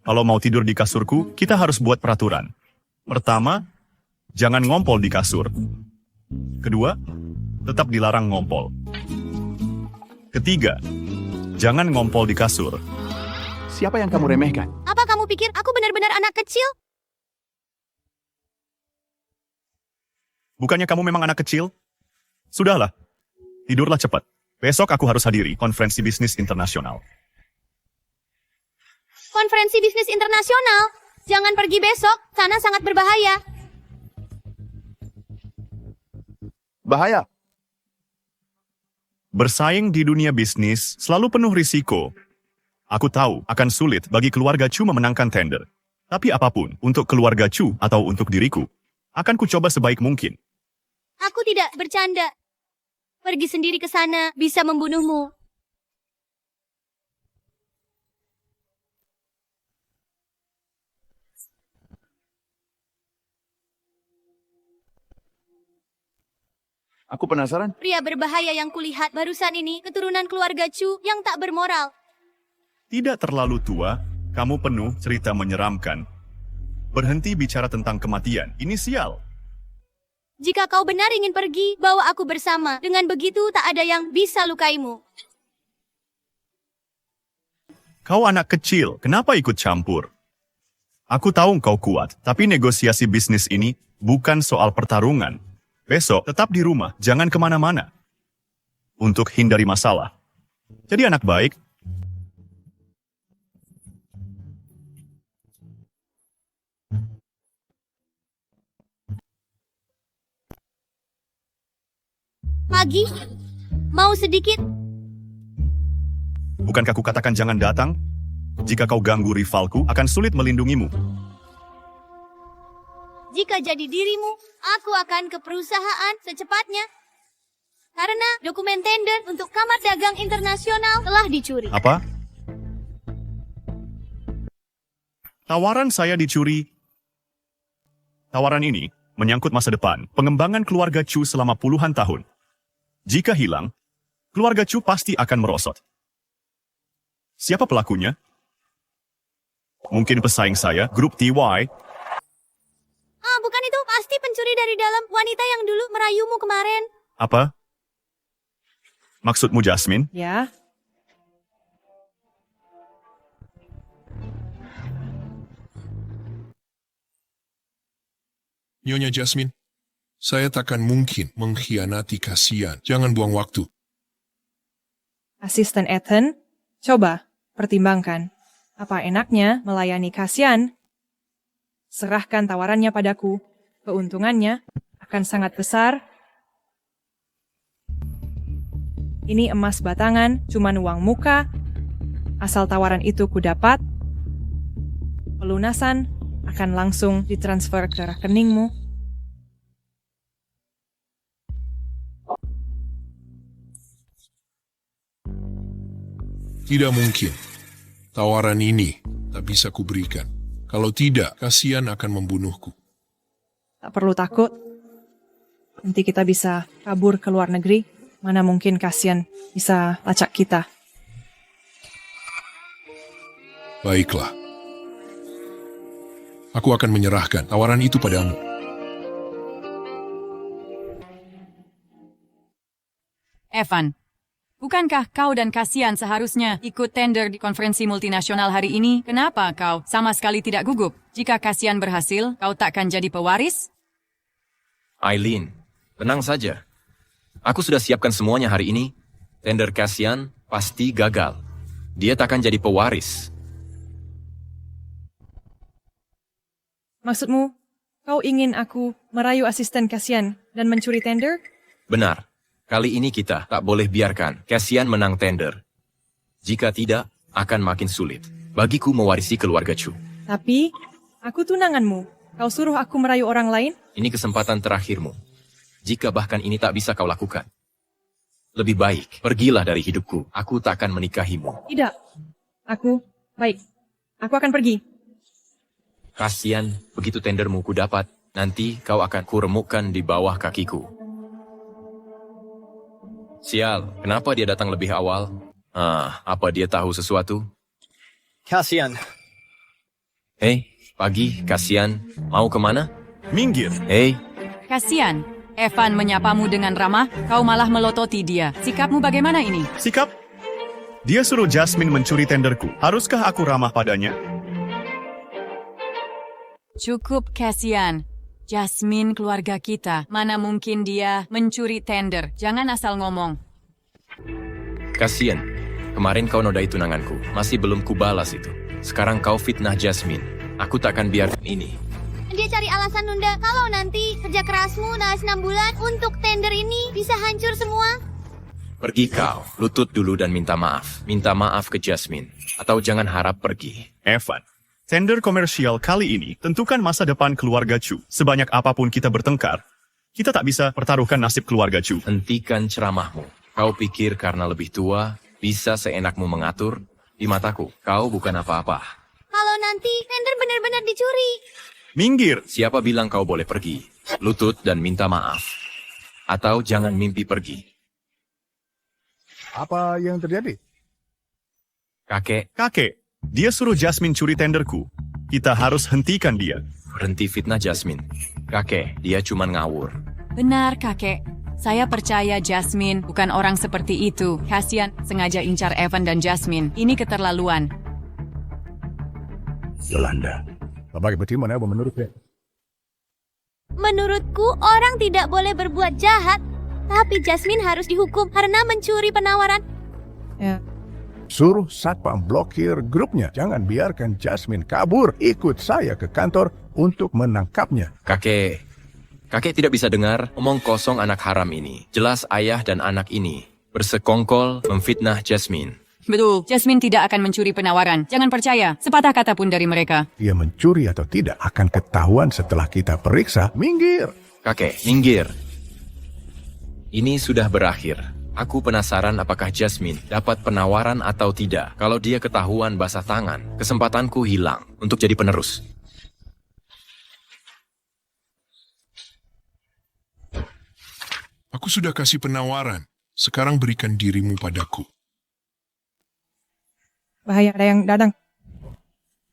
Kalau mau tidur di kasurku, kita harus buat peraturan. Pertama, jangan ngompol di kasur. Kedua, tetap dilarang ngompol. Ketiga, jangan ngompol di kasur. Siapa yang kamu remehkan? Apa kamu pikir aku benar-benar anak kecil? Bukannya kamu memang anak kecil? Sudahlah, tidurlah cepat. Besok aku harus hadiri konferensi bisnis internasional. Konferensi bisnis internasional? Jangan pergi besok. Sana sangat berbahaya. Bahaya. Bersaing di dunia bisnis selalu penuh risiko. Aku tahu akan sulit bagi keluarga Chu memenangkan tender. Tapi apapun, untuk keluarga Chu atau untuk diriku, akan kucoba sebaik mungkin. Aku tidak bercanda. Pergi sendiri ke sana bisa membunuhmu. Aku penasaran. Pria berbahaya yang kulihat barusan ini keturunan keluarga Chu yang tak bermoral. Tidak terlalu tua, kamu penuh cerita menyeramkan. Berhenti bicara tentang kematian, ini sial. Jika kau benar ingin pergi, bawa aku bersama. Dengan begitu tak ada yang bisa lukaimu. Kau anak kecil, kenapa ikut campur? Aku tahu kau kuat, tapi negosiasi bisnis ini bukan soal pertarungan. Besok tetap di rumah, jangan kemana-mana. Untuk hindari masalah. Jadi anak baik. Pagi, mau sedikit? Bukankah kukatakan jangan datang? Jika kau ganggu rivalku, akan sulit melindungimu. Jika jadi dirimu, aku akan ke perusahaan secepatnya. Karena dokumen tender untuk Kamar Dagang Internasional telah dicuri. Apa? Tawaran saya dicuri. Tawaran ini menyangkut masa depan pengembangan keluarga Chu selama puluhan tahun. Jika hilang, keluarga Chu pasti akan merosot. Siapa pelakunya? Mungkin pesaing saya, grup TY. Bukan itu. Pasti pencuri dari dalam, wanita yang dulu merayumu kemarin. Apa? Maksudmu Jasmine? Ya, Nyonya Jasmine, saya takkan mungkin mengkhianati kasihan. Jangan buang waktu. Asisten Ethan, coba pertimbangkan. Apa enaknya melayani Kasian? Serahkan tawarannya padaku. Keuntungannya akan sangat besar. Ini emas batangan, cuman uang muka. Asal tawaran itu ku dapat, pelunasan akan langsung ditransfer ke rekeningmu. Tidak mungkin. Tawaran ini tak bisa kuberikan. Kalau tidak, kasihan akan membunuhku. Tak perlu takut. Nanti kita bisa kabur ke luar negeri. Mana mungkin Kasian bisa lacak kita. Baiklah. Aku akan menyerahkan tawaran itu padamu. Evan, bukankah kau dan Kasian seharusnya ikut tender di konferensi multinasional hari ini? Kenapa kau sama sekali tidak gugup? Jika Kasian berhasil, kau takkan jadi pewaris? Aileen, tenang saja. Aku sudah siapkan semuanya hari ini. Tender Kasian pasti gagal. Dia takkan jadi pewaris. Maksudmu, kau ingin aku merayu asisten Kasian dan mencuri tender? Benar. Kali ini kita tak boleh biarkan Kasian menang tender. Jika tidak, akan makin sulit bagiku mewarisi keluarga Chu. Tapi, aku tunanganmu. Kau suruh aku merayu orang lain? Ini kesempatan terakhirmu. Jika bahkan ini tak bisa kau lakukan. Lebih baik, pergilah dari hidupku. Aku tak akan menikahimu. Tidak. Baik. Aku akan pergi. Kasian, begitu tendermu ku dapat, nanti kau akan kuremukkan di bawah kakiku. Sial, kenapa dia datang lebih awal? Apa dia tahu sesuatu? Kasian. Hei, pagi, kasian. Mau kemana? Minggir. Hei, Kasian. Evan menyapamu dengan ramah, kau malah melototi dia. Sikapmu bagaimana ini? Sikap? Dia suruh Jasmine mencuri tenderku. Haruskah aku ramah padanya? Cukup, Kasian. Jasmine keluarga kita. Mana mungkin dia mencuri tender. Jangan asal ngomong. kasian. Kemarin kau nodai tunanganku. Masih belum kubalas itu. Sekarang kau fitnah Jasmine. Aku tak akan biarkan ini. Dia cari alasan nunda. Kalau nanti kerja kerasmu naas 6 bulan untuk tender ini bisa hancur semua. Pergi kau, lutut dulu dan minta maaf. Minta maaf ke Jasmine. Atau jangan harap pergi. Evan, tender komersial kali ini tentukan masa depan keluarga Chu. Sebanyak apapun kita bertengkar, kita tak bisa pertaruhkan nasib keluarga Chu. Hentikan ceramahmu. Kau pikir karena lebih tua, bisa seenakmu mengatur? Di mataku, kau bukan apa-apa. Kalau nanti tender benar-benar dicuri. Minggir. Siapa bilang kau boleh pergi? Lutut dan minta maaf. Atau jangan mimpi pergi. Apa yang terjadi? Kakek, dia suruh Jasmine curi tenderku. Kita harus hentikan dia. Berhenti fitnah Jasmine. Kakek, dia cuma ngawur. Benar, kakek. Saya percaya Jasmine bukan orang seperti itu. Kasian sengaja incar Evan dan Jasmine. Ini keterlaluan. Yolanda, bagaimana menurutnya? Menurutku orang tidak boleh berbuat jahat. Tapi Jasmine harus dihukum karena mencuri penawaran. Ya. Suruh satpam blokir grupnya. Jangan biarkan Jasmine kabur. Ikut saya ke kantor untuk menangkapnya. Kakek tidak bisa dengar omong kosong anak haram ini. Jelas ayah dan anak ini bersekongkol memfitnah Jasmine. Betul, Jasmine tidak akan mencuri penawaran. Jangan percaya, sepatah kata pun dari mereka. Dia mencuri atau tidak akan ketahuan setelah kita periksa. Minggir! Kakek, minggir. Ini sudah berakhir. Aku penasaran apakah Jasmine dapat penawaran atau tidak. Kalau dia ketahuan basah tangan, kesempatanku hilang untuk jadi penerus. Aku sudah kasih penawaran. Sekarang berikan dirimu padaku. Bahaya, ada yang datang.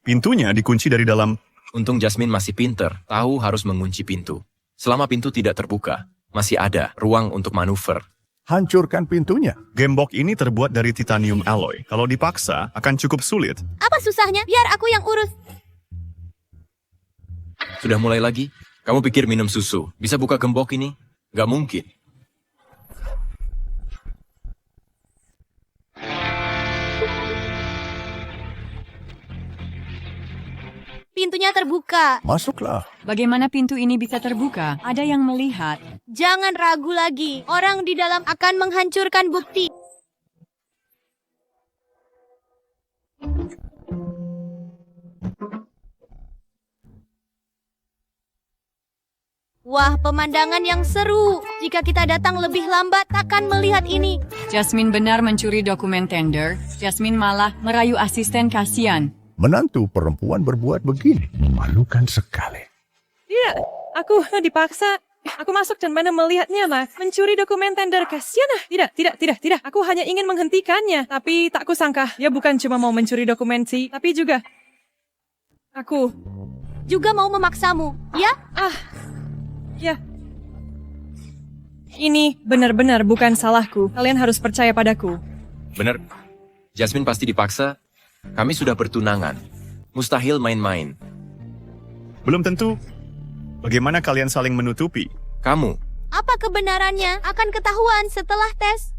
Pintunya dikunci dari dalam. Untung Jasmine masih pinter, tahu harus mengunci pintu. Selama pintu tidak terbuka, masih ada ruang untuk manuver. Hancurkan pintunya. Gembok ini terbuat dari titanium alloy. Kalau dipaksa, akan cukup sulit. Apa susahnya? Biar aku yang urus. Sudah mulai lagi? Kamu pikir minum susu bisa buka gembok ini? Gak mungkin. Pintunya terbuka. Masuklah. Bagaimana pintu ini bisa terbuka? Ada yang melihat. Jangan ragu lagi. Orang di dalam akan menghancurkan bukti. Wah, pemandangan yang seru. Jika kita datang lebih lambat, takkan melihat ini. Jasmine benar mencuri dokumen tender. Jasmine malah merayu asisten Kasian. Menantu perempuan berbuat begini. Memalukan sekali. Tidak, aku dipaksa. Aku masuk dan mana melihatnya, Mas. Mencuri dokumen tender. Kasian ah. Tidak. Aku hanya ingin menghentikannya. Tapi tak kusangka, dia bukan cuma mau mencuri dokumen sih, tapi juga... Aku... Juga mau memaksamu, ya? Ya. Ini benar-benar bukan salahku. Kalian harus percaya padaku. Bener, Jasmine pasti dipaksa. Kami sudah bertunangan. Mustahil main-main. Belum tentu. Bagaimana kalian saling menutupi? Kamu, Apa kebenarannya akan ketahuan setelah tes.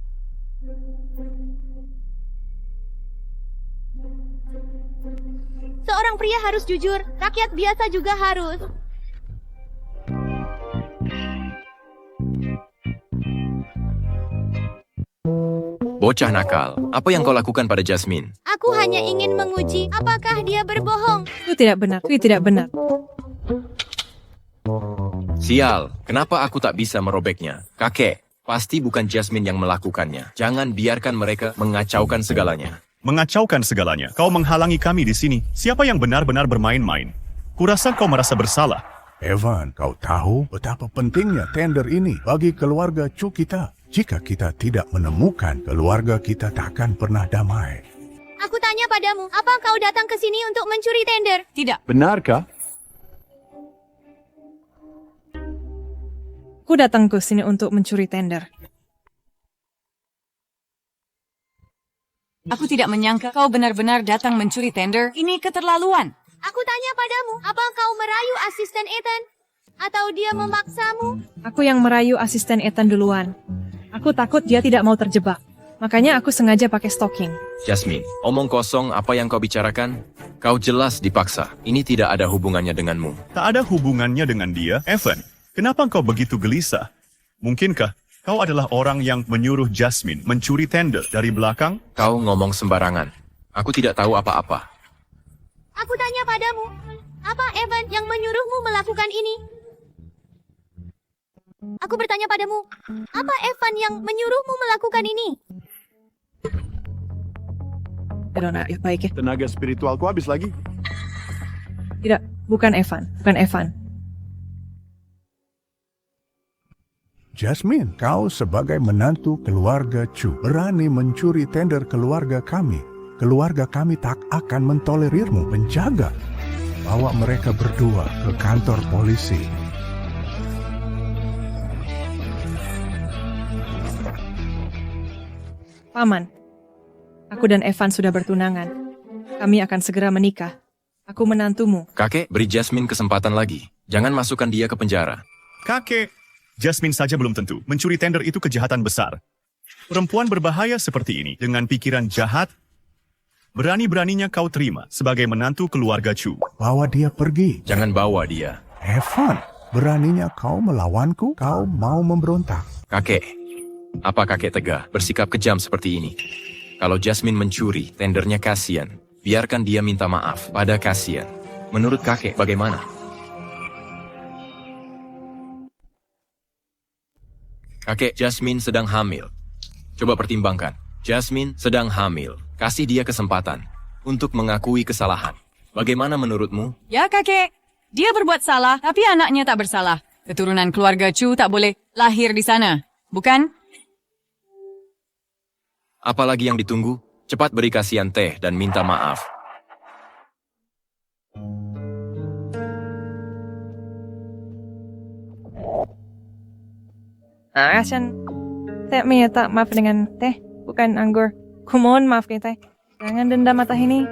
Seorang pria harus jujur, rakyat biasa juga harus. bocah nakal. Apa yang kau lakukan pada Jasmine? Aku hanya ingin menguji apakah dia berbohong. Itu tidak benar. Sial, kenapa aku tak bisa merobeknya? Kakek, Pasti bukan Jasmine yang melakukannya. Jangan biarkan mereka mengacaukan segalanya. Mengacaukan segalanya. Kau menghalangi kami di sini. Siapa yang benar-benar bermain-main? Kurasa kau merasa bersalah. Evan, kau tahu betapa pentingnya tender ini bagi keluarga Chu kita. Jika kita tidak menemukan, keluarga kita takkan pernah damai. Aku tanya padamu, apa kau datang ke sini untuk mencuri tender? Tidak. Benarkah? Aku datang ke sini untuk mencuri tender. Aku tidak menyangka kau benar-benar datang mencuri tender. Ini keterlaluan. Aku tanya padamu, apa kau merayu asisten Ethan? Atau dia memaksamu? Aku yang merayu asisten Ethan duluan. Aku takut dia tidak mau terjebak. Makanya aku sengaja pakai stocking. Jasmine, omong kosong apa yang kau bicarakan? Kau jelas dipaksa. Ini tidak ada hubungannya denganmu. Tak ada hubungannya dengan dia. Evan, kenapa kau begitu gelisah? Mungkinkah kau adalah orang yang menyuruh Jasmine mencuri tender dari belakang? Kau ngomong sembarangan. Aku tidak tahu apa-apa. Aku tanya padamu, apa Evan yang menyuruhmu melakukan ini? Aku bertanya padamu, apa Evan yang menyuruhmu melakukan ini? Baik ya. Tenaga spiritualku habis lagi. Tidak, bukan Evan. Bukan Evan. Jasmine, kau sebagai menantu keluarga Chu berani mencuri tender keluarga kami. Keluarga kami tak akan mentolerirmu. Penjaga, bawa mereka berdua ke kantor polisi. Paman, aku dan Evan sudah bertunangan. Kami akan segera menikah. Aku menantumu. Kakek, beri Jasmine kesempatan lagi. Jangan masukkan dia ke penjara. Kakek, Jasmine saja belum tentu. Mencuri tender itu kejahatan besar. Perempuan berbahaya seperti ini, dengan pikiran jahat, berani-beraninya kau terima sebagai menantu keluarga Chu. Bawa dia pergi. Jangan bawa dia. Evan, beraninya kau melawanku? Kau mau memberontak? Kakek, apa kakek tega bersikap kejam seperti ini? Kalau Jasmine mencuri, tendernya kasihan. Biarkan dia minta maaf pada kasihan. Menurut kakek bagaimana? Kakek, Jasmine sedang hamil. Coba pertimbangkan. Jasmine sedang hamil. Kasih dia kesempatan untuk mengakui kesalahan. Bagaimana menurutmu? Ya kakek, dia berbuat salah, tapi anaknya tak bersalah. Keturunan keluarga Chu tak boleh lahir di sana, bukan? Apalagi yang ditunggu? Cepat beri kasihan teh dan minta maaf. Kasian. Teh minta maaf dengan teh, bukan anggur. Kumohon maaf nih teh. Jangan dendam mata ini.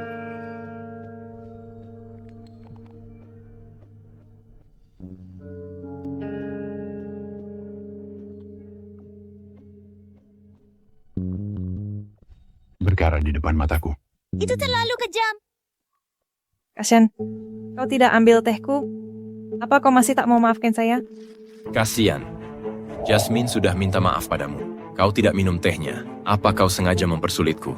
Berkarat di depan mataku. Itu terlalu kejam. Kasian. Kau tidak ambil tehku? Apa kau masih tak mau maafkan saya? Kasihan. Jasmine sudah minta maaf padamu. Kau tidak minum tehnya. Apa kau sengaja mempersulitku?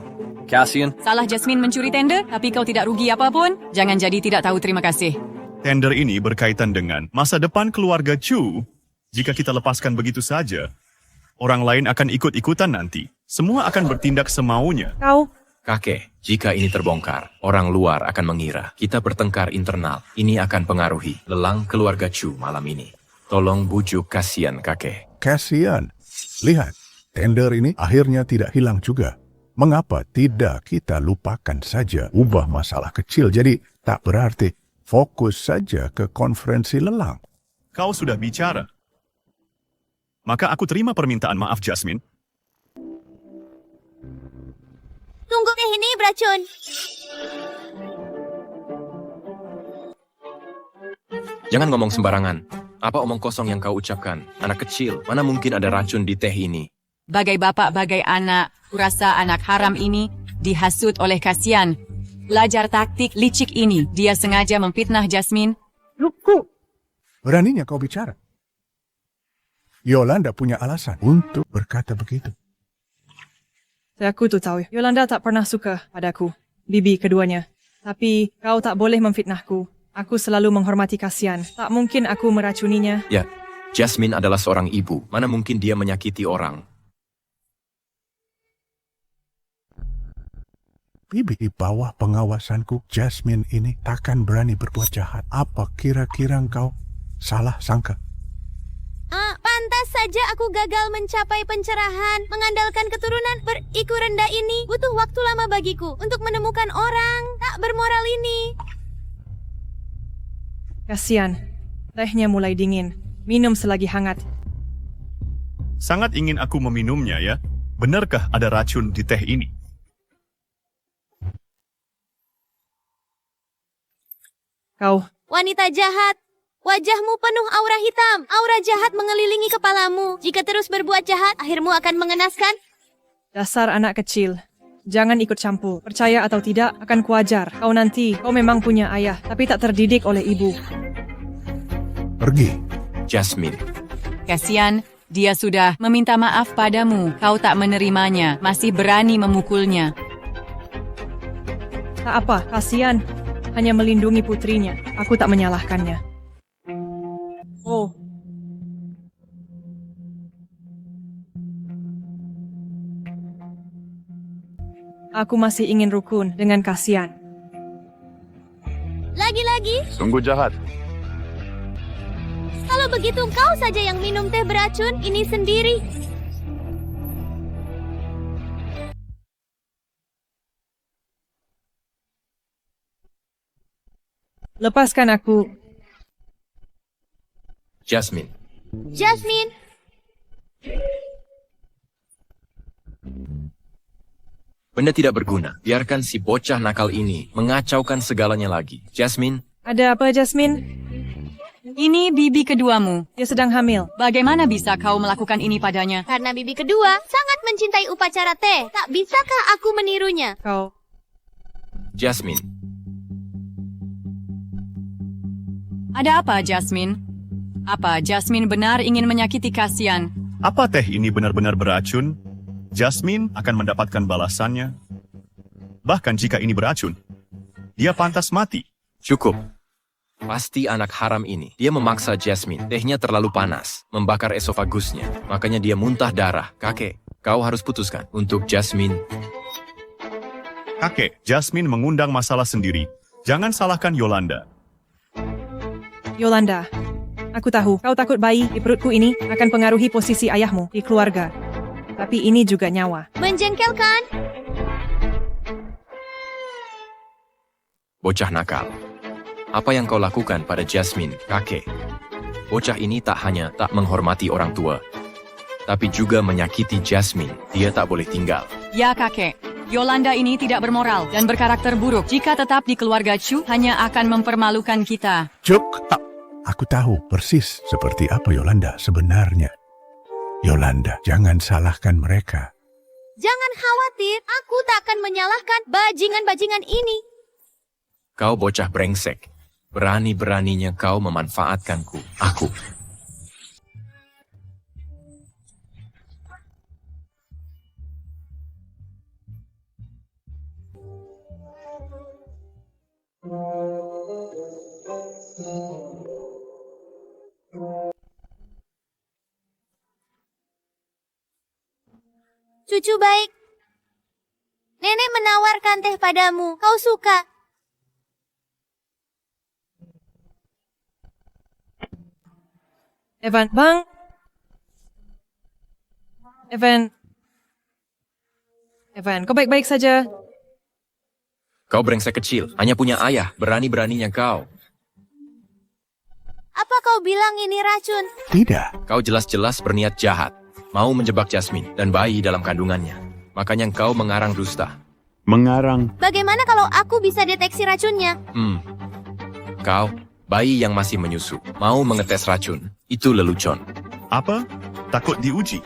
Kasian. Salah Jasmine mencuri tender, tapi kau tidak rugi apapun. Jangan jadi tidak tahu terima kasih. Tender ini berkaitan dengan masa depan keluarga Chu. Jika kita lepaskan begitu saja, orang lain akan ikut-ikutan nanti. Semua akan bertindak semaunya. Kau, Kakek, jika ini terbongkar, orang luar akan mengira kita bertengkar internal. Ini akan pengaruhi lelang keluarga Chu malam ini. Tolong bujuk kasihan kakek. Kasian. Lihat, tender ini akhirnya tidak hilang juga. Mengapa tidak kita lupakan saja? Ubah masalah kecil jadi tak berarti. Fokus saja ke konferensi lelang. Kau sudah bicara. Maka aku terima permintaan maaf Jasmine. Tunggu teh ini beracun. Jangan ngomong sembarangan. Apa omong kosong yang kau ucapkan? Anak kecil, mana mungkin ada racun di teh ini? Bagai bapak, bagai anak, kurasa anak haram ini dihasut oleh kasihan. Belajar taktik licik ini, dia sengaja memfitnah Jasmine. Luku. Beraninya kau bicara. Yolanda punya alasan untuk berkata begitu. aku tuh tahu. Yolanda tak pernah suka padaku. Bibi keduanya. Tapi kau tak boleh memfitnahku. Aku selalu menghormati kasihan. Tak mungkin aku meracuninya. Ya, Jasmine adalah seorang ibu. Mana mungkin dia menyakiti orang? Bibi, di bawah pengawasanku, Jasmine ini takkan berani berbuat jahat. Apa kira-kira engkau salah sangka? Pantas saja aku gagal mencapai pencerahan. Mengandalkan keturunan beriku rendah ini butuh waktu lama bagiku untuk menemukan orang tak bermoral ini. Kasian, tehnya mulai dingin. Minum selagi hangat. Sangat ingin aku meminumnya ya. Benarkah ada racun di teh ini? Kau, Wanita jahat, wajahmu penuh aura hitam. Aura jahat mengelilingi kepalamu. Jika terus berbuat jahat, akhirmu akan mengenaskan. dasar anak kecil. Jangan ikut campur. Percaya atau tidak, akan kuajar. Kau memang punya ayah, tapi tak terdidik oleh ibu. Pergi. Jasmine, Kasian, dia sudah meminta maaf padamu. Kau tak menerimanya, masih berani memukulnya. Tak apa, kasian. Hanya melindungi putrinya. Aku tak menyalahkannya. Oh, aku masih ingin rukun dengan kasian. Lagi-lagi, Sungguh jahat. kalau begitu kau saja yang minum teh beracun ini sendiri. Lepaskan aku. Jasmine, Jasmine, benda tidak berguna. Biarkan si bocah nakal ini mengacaukan segalanya lagi. Jasmine, Ada apa, Jasmine? Ini bibi keduamu. Dia sedang hamil. Bagaimana bisa kau melakukan ini padanya? karena bibi kedua sangat mencintai upacara teh. Tak bisakah aku menirunya? Kau, Jasmine, Ada apa, Jasmine? Apa Jasmine benar ingin menyakiti Kasian? Apa teh ini benar-benar beracun? Jasmine akan mendapatkan balasannya. Bahkan jika ini beracun, dia pantas mati. cukup. Pasti anak haram ini. Dia memaksa Jasmine. Tehnya terlalu panas, membakar esofagusnya. Makanya dia muntah darah. Kakek, kau harus putuskan. Untuk Jasmine, Kakek, Jasmine mengundang masalah sendiri. Jangan salahkan Yolanda. Yolanda. Aku tahu, kau takut bayi di perutku ini akan pengaruhi posisi ayahmu di keluarga. Tapi ini juga nyawa. Menjengkelkan. bocah nakal. Apa yang kau lakukan pada Jasmine, kakek? Bocah ini tak hanya tak menghormati orang tua, tapi juga menyakiti Jasmine. Dia tak boleh tinggal. Ya, kakek. Yolanda ini tidak bermoral dan berkarakter buruk. Jika tetap di keluarga Chu, hanya akan mempermalukan kita. Cuk, aku tahu persis seperti apa Yolanda sebenarnya. Yolanda, jangan salahkan mereka. Jangan khawatir, aku tak akan menyalahkan bajingan-bajingan ini. Kau bocah brengsek. Berani-beraninya kau memanfaatkanku. Aku. Cucu baik. Nenek menawarkan teh padamu. Kau suka? Evan, Bang. Evan, kau baik-baik saja. Kau brengsek kecil. Hanya punya ayah. Berani-beraninya kau. Apa kau bilang ini racun? Tidak, Kau jelas-jelas berniat jahat. Mau menjebak Jasmine dan bayi dalam kandungannya. Makanya kau mengarang dusta. Mengarang. Bagaimana kalau aku bisa deteksi racunnya? Kau, bayi yang masih menyusu, mau mengetes racun. Itu lelucon. Apa? Takut diuji?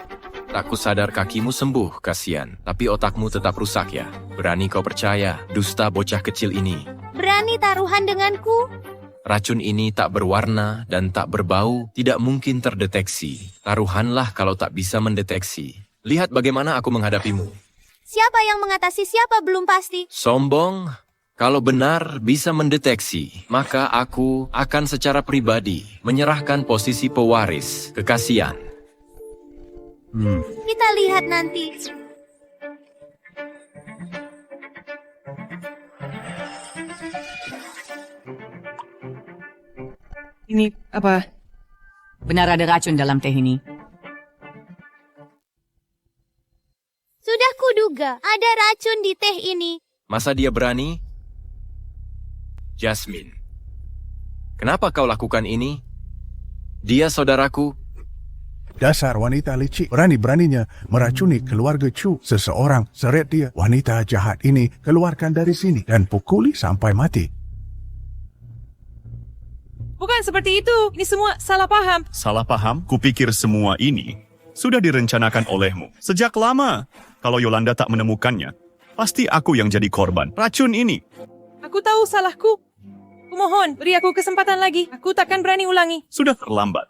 Tak kusadar kakimu sembuh, kasihan. Tapi otakmu tetap rusak ya. Berani kau percaya, dusta bocah kecil ini. Berani taruhan denganku? Racun ini tak berwarna dan tak berbau, tidak mungkin terdeteksi. Taruhanlah kalau tak bisa mendeteksi. Lihat bagaimana aku menghadapimu. Siapa yang mengatasi siapa belum pasti. Sombong, Kalau benar bisa mendeteksi, maka aku akan secara pribadi menyerahkan posisi pewaris ke Kasian. Kita lihat nanti. Ini apa? Benar ada racun dalam teh ini. Sudah kuduga, ada racun di teh ini. Masa dia berani? Jasmine, kenapa kau lakukan ini? Dia saudaraku. Dasar wanita licik, berani-beraninya meracuni keluarga Chu. Seseorang seret dia. Wanita jahat ini keluarkan dari sini dan pukuli sampai mati. Bukan seperti itu. Ini semua salah paham. Salah paham? Kupikir semua ini sudah direncanakan olehmu sejak lama. Kalau Yolanda tak menemukannya, pasti aku yang jadi korban racun ini. Aku tahu salahku. Kumohon, beri aku kesempatan lagi. Aku takkan berani ulangi. Sudah terlambat.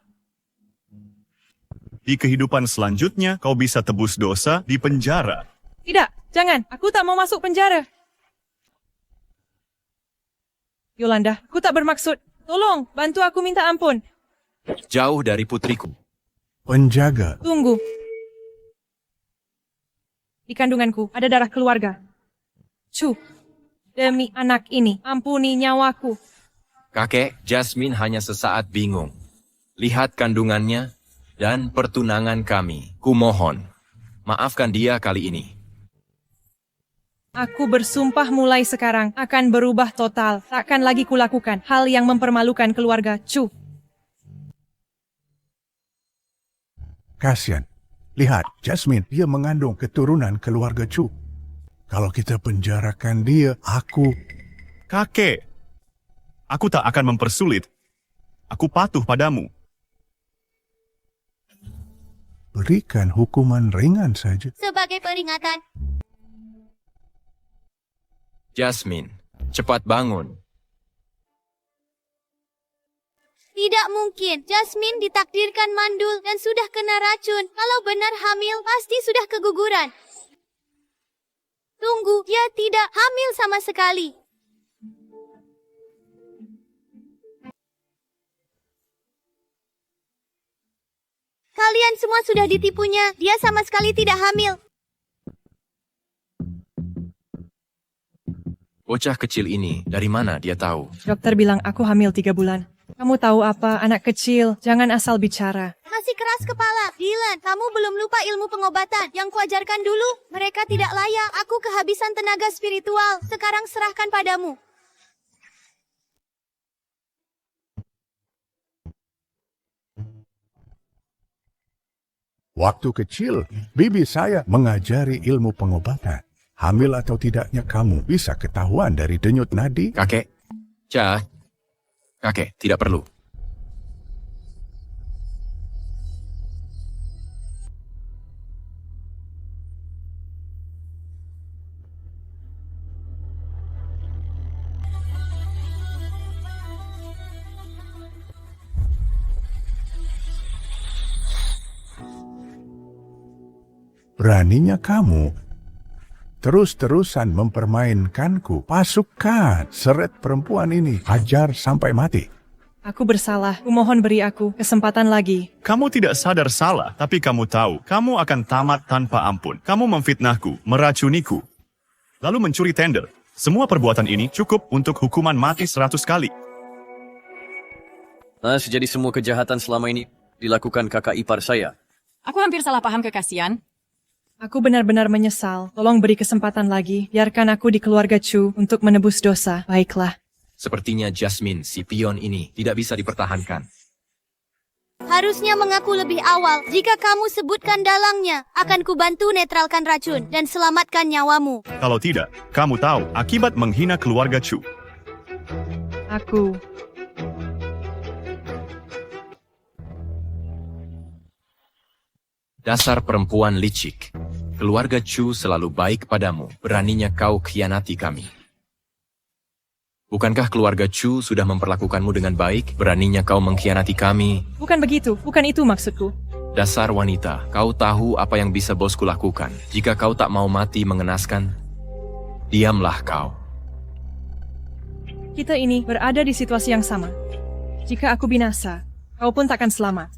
Di kehidupan selanjutnya, kau bisa tebus dosa di penjara. Tidak, jangan. Aku tak mau masuk penjara. Yolanda, aku tak bermaksud. Tolong, bantu aku minta ampun. Jauh dari putriku. Penjaga. Tunggu. Di kandunganku ada darah keluarga. Chu, demi anak ini, ampuni nyawaku. Kakek, Jasmine hanya sesaat bingung. Lihat kandungannya dan pertunangan kami. Kumohon, maafkan dia kali ini. Aku bersumpah mulai sekarang akan berubah total. Takkan lagi kulakukan hal yang mempermalukan keluarga Chu. Kasian. Lihat, Jasmine, dia mengandung keturunan keluarga Chu. Kalau kita penjarakan dia, Kakek, aku tak akan mempersulit. Aku patuh padamu. berikan hukuman ringan saja. Sebagai peringatan. Jasmine, cepat bangun. Tidak mungkin. Jasmine ditakdirkan mandul dan sudah kena racun. Kalau benar hamil, pasti sudah keguguran. Tunggu, dia tidak hamil sama sekali. Kalian semua sudah ditipunya. Dia sama sekali tidak hamil. Bocah kecil ini, dari mana dia tahu? Dokter bilang aku hamil 3 bulan. Kamu tahu apa, anak kecil, jangan asal bicara. Masih keras kepala. Dylan, kamu belum lupa ilmu pengobatan yang kuajarkan dulu? Mereka tidak layak. Aku kehabisan tenaga spiritual. Sekarang serahkan padamu. Waktu kecil, bibi saya mengajari ilmu pengobatan. Hamil atau tidaknya kamu bisa ketahuan dari denyut nadi. Kakek, kakek, tidak perlu. Beraninya kamu terus-terusan mempermainkanku. Pasukan, seret perempuan ini. Hajar sampai mati. Aku bersalah, kumohon beri aku kesempatan lagi. Kamu tidak sadar salah, tapi kamu tahu, kamu akan tamat tanpa ampun. Kamu memfitnahku, meracuniku, lalu mencuri tender. Semua perbuatan ini cukup untuk hukuman mati 100 kali. Jadi semua kejahatan selama ini dilakukan kakak ipar saya. Aku hampir salah paham ke Kasian. Aku benar-benar menyesal. Tolong beri kesempatan lagi. Biarkan aku di keluarga Chu untuk menebus dosa. Baiklah. Sepertinya Jasmine, si pion ini, tidak bisa dipertahankan. Harusnya mengaku lebih awal. Jika kamu sebutkan dalangnya, akan kubantu netralkan racun dan selamatkan nyawamu. Kalau tidak, kamu tahu akibat menghina keluarga Chu. Aku. Dasar perempuan licik. Keluarga Chu selalu baik padamu. Beraninya kau khianati kami. Bukankah keluarga Chu sudah memperlakukanmu dengan baik? Beraninya kau mengkhianati kami. Bukan begitu. Bukan itu maksudku. Dasar wanita, kau tahu apa yang bisa bosku lakukan. Jika kau tak mau mati mengenaskan, diamlah kau. Kita ini berada di situasi yang sama. Jika aku binasa, kau pun takkan selamat.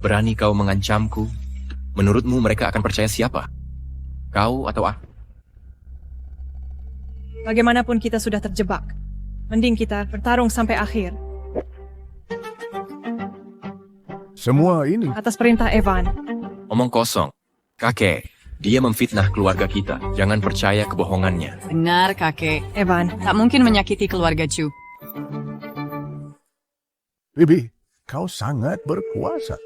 Berani kau mengancamku? Menurutmu mereka akan percaya siapa? Kau atau aku? Bagaimanapun kita sudah terjebak. Mending kita bertarung sampai akhir. Semua ini Atas perintah Evan. Omong kosong. Kakek, dia memfitnah keluarga kita. Jangan percaya kebohongannya. Benar, kakek. Evan, Tak mungkin menyakiti keluarga Chu. Bibi, kau sangat berkuasa.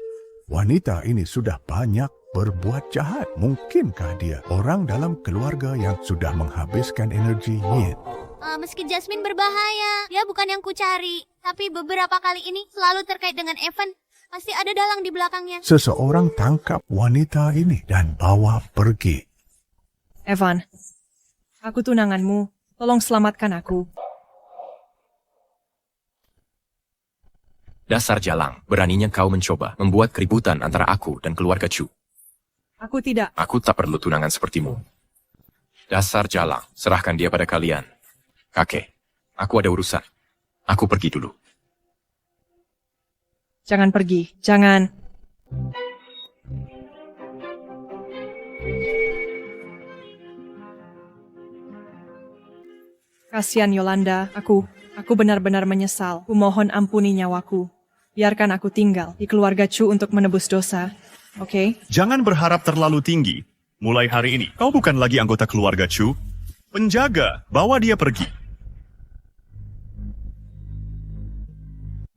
Wanita ini sudah banyak berbuat jahat. Mungkinkah dia orang dalam keluarga yang sudah menghabiskan energi Yin? Meski Jasmine berbahaya, dia bukan yang kucari. Tapi beberapa kali ini selalu terkait dengan Evan. Pasti ada dalang di belakangnya. Seseorang tangkap wanita ini dan bawa pergi. Evan. Aku tunanganmu. Tolong selamatkan aku. Dasar jalang, beraninya kau mencoba membuat keributan antara aku dan keluarga Chu. Aku tidak. Aku tak perlu tunangan sepertimu. Dasar jalang, serahkan dia pada kalian. Kakek, aku ada urusan. Aku pergi dulu. Jangan pergi. Jangan. Kasihan Yolanda. Aku benar-benar menyesal. Ku mohon ampuni nyawaku. Biarkan aku tinggal di keluarga Chu untuk menebus dosa. Oke? Jangan berharap terlalu tinggi. Mulai hari ini, kau bukan lagi anggota keluarga Chu. Penjaga, bawa dia pergi.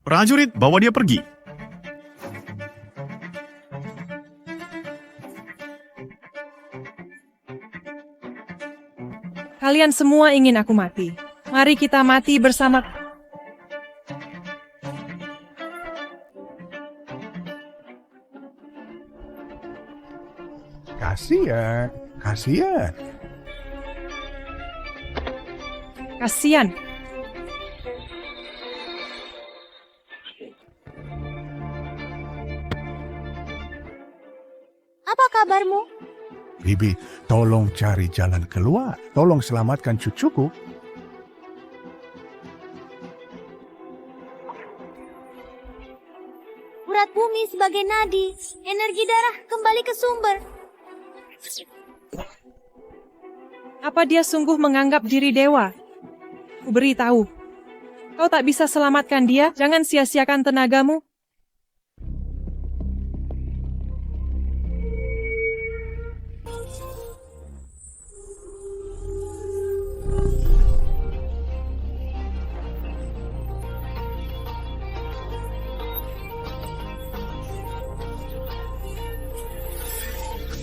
Prajurit, bawa dia pergi. Kalian semua ingin aku mati. Mari kita mati bersama. Kasihan, kasihan. Kasihan. Apa kabarmu? Bibi, tolong cari jalan keluar. Tolong selamatkan cucuku. Urat bumi sebagai nadi. Energi darah kembali ke sumber. Apa dia sungguh menganggap diri dewa? Ku beritahu. Kau tak bisa selamatkan dia, jangan sia-siakan tenagamu.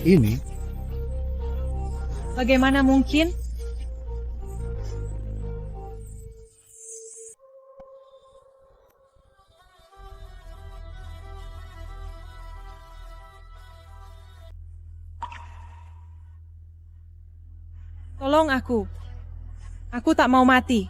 Ini Bagaimana mungkin? Tolong aku. Aku tak mau mati.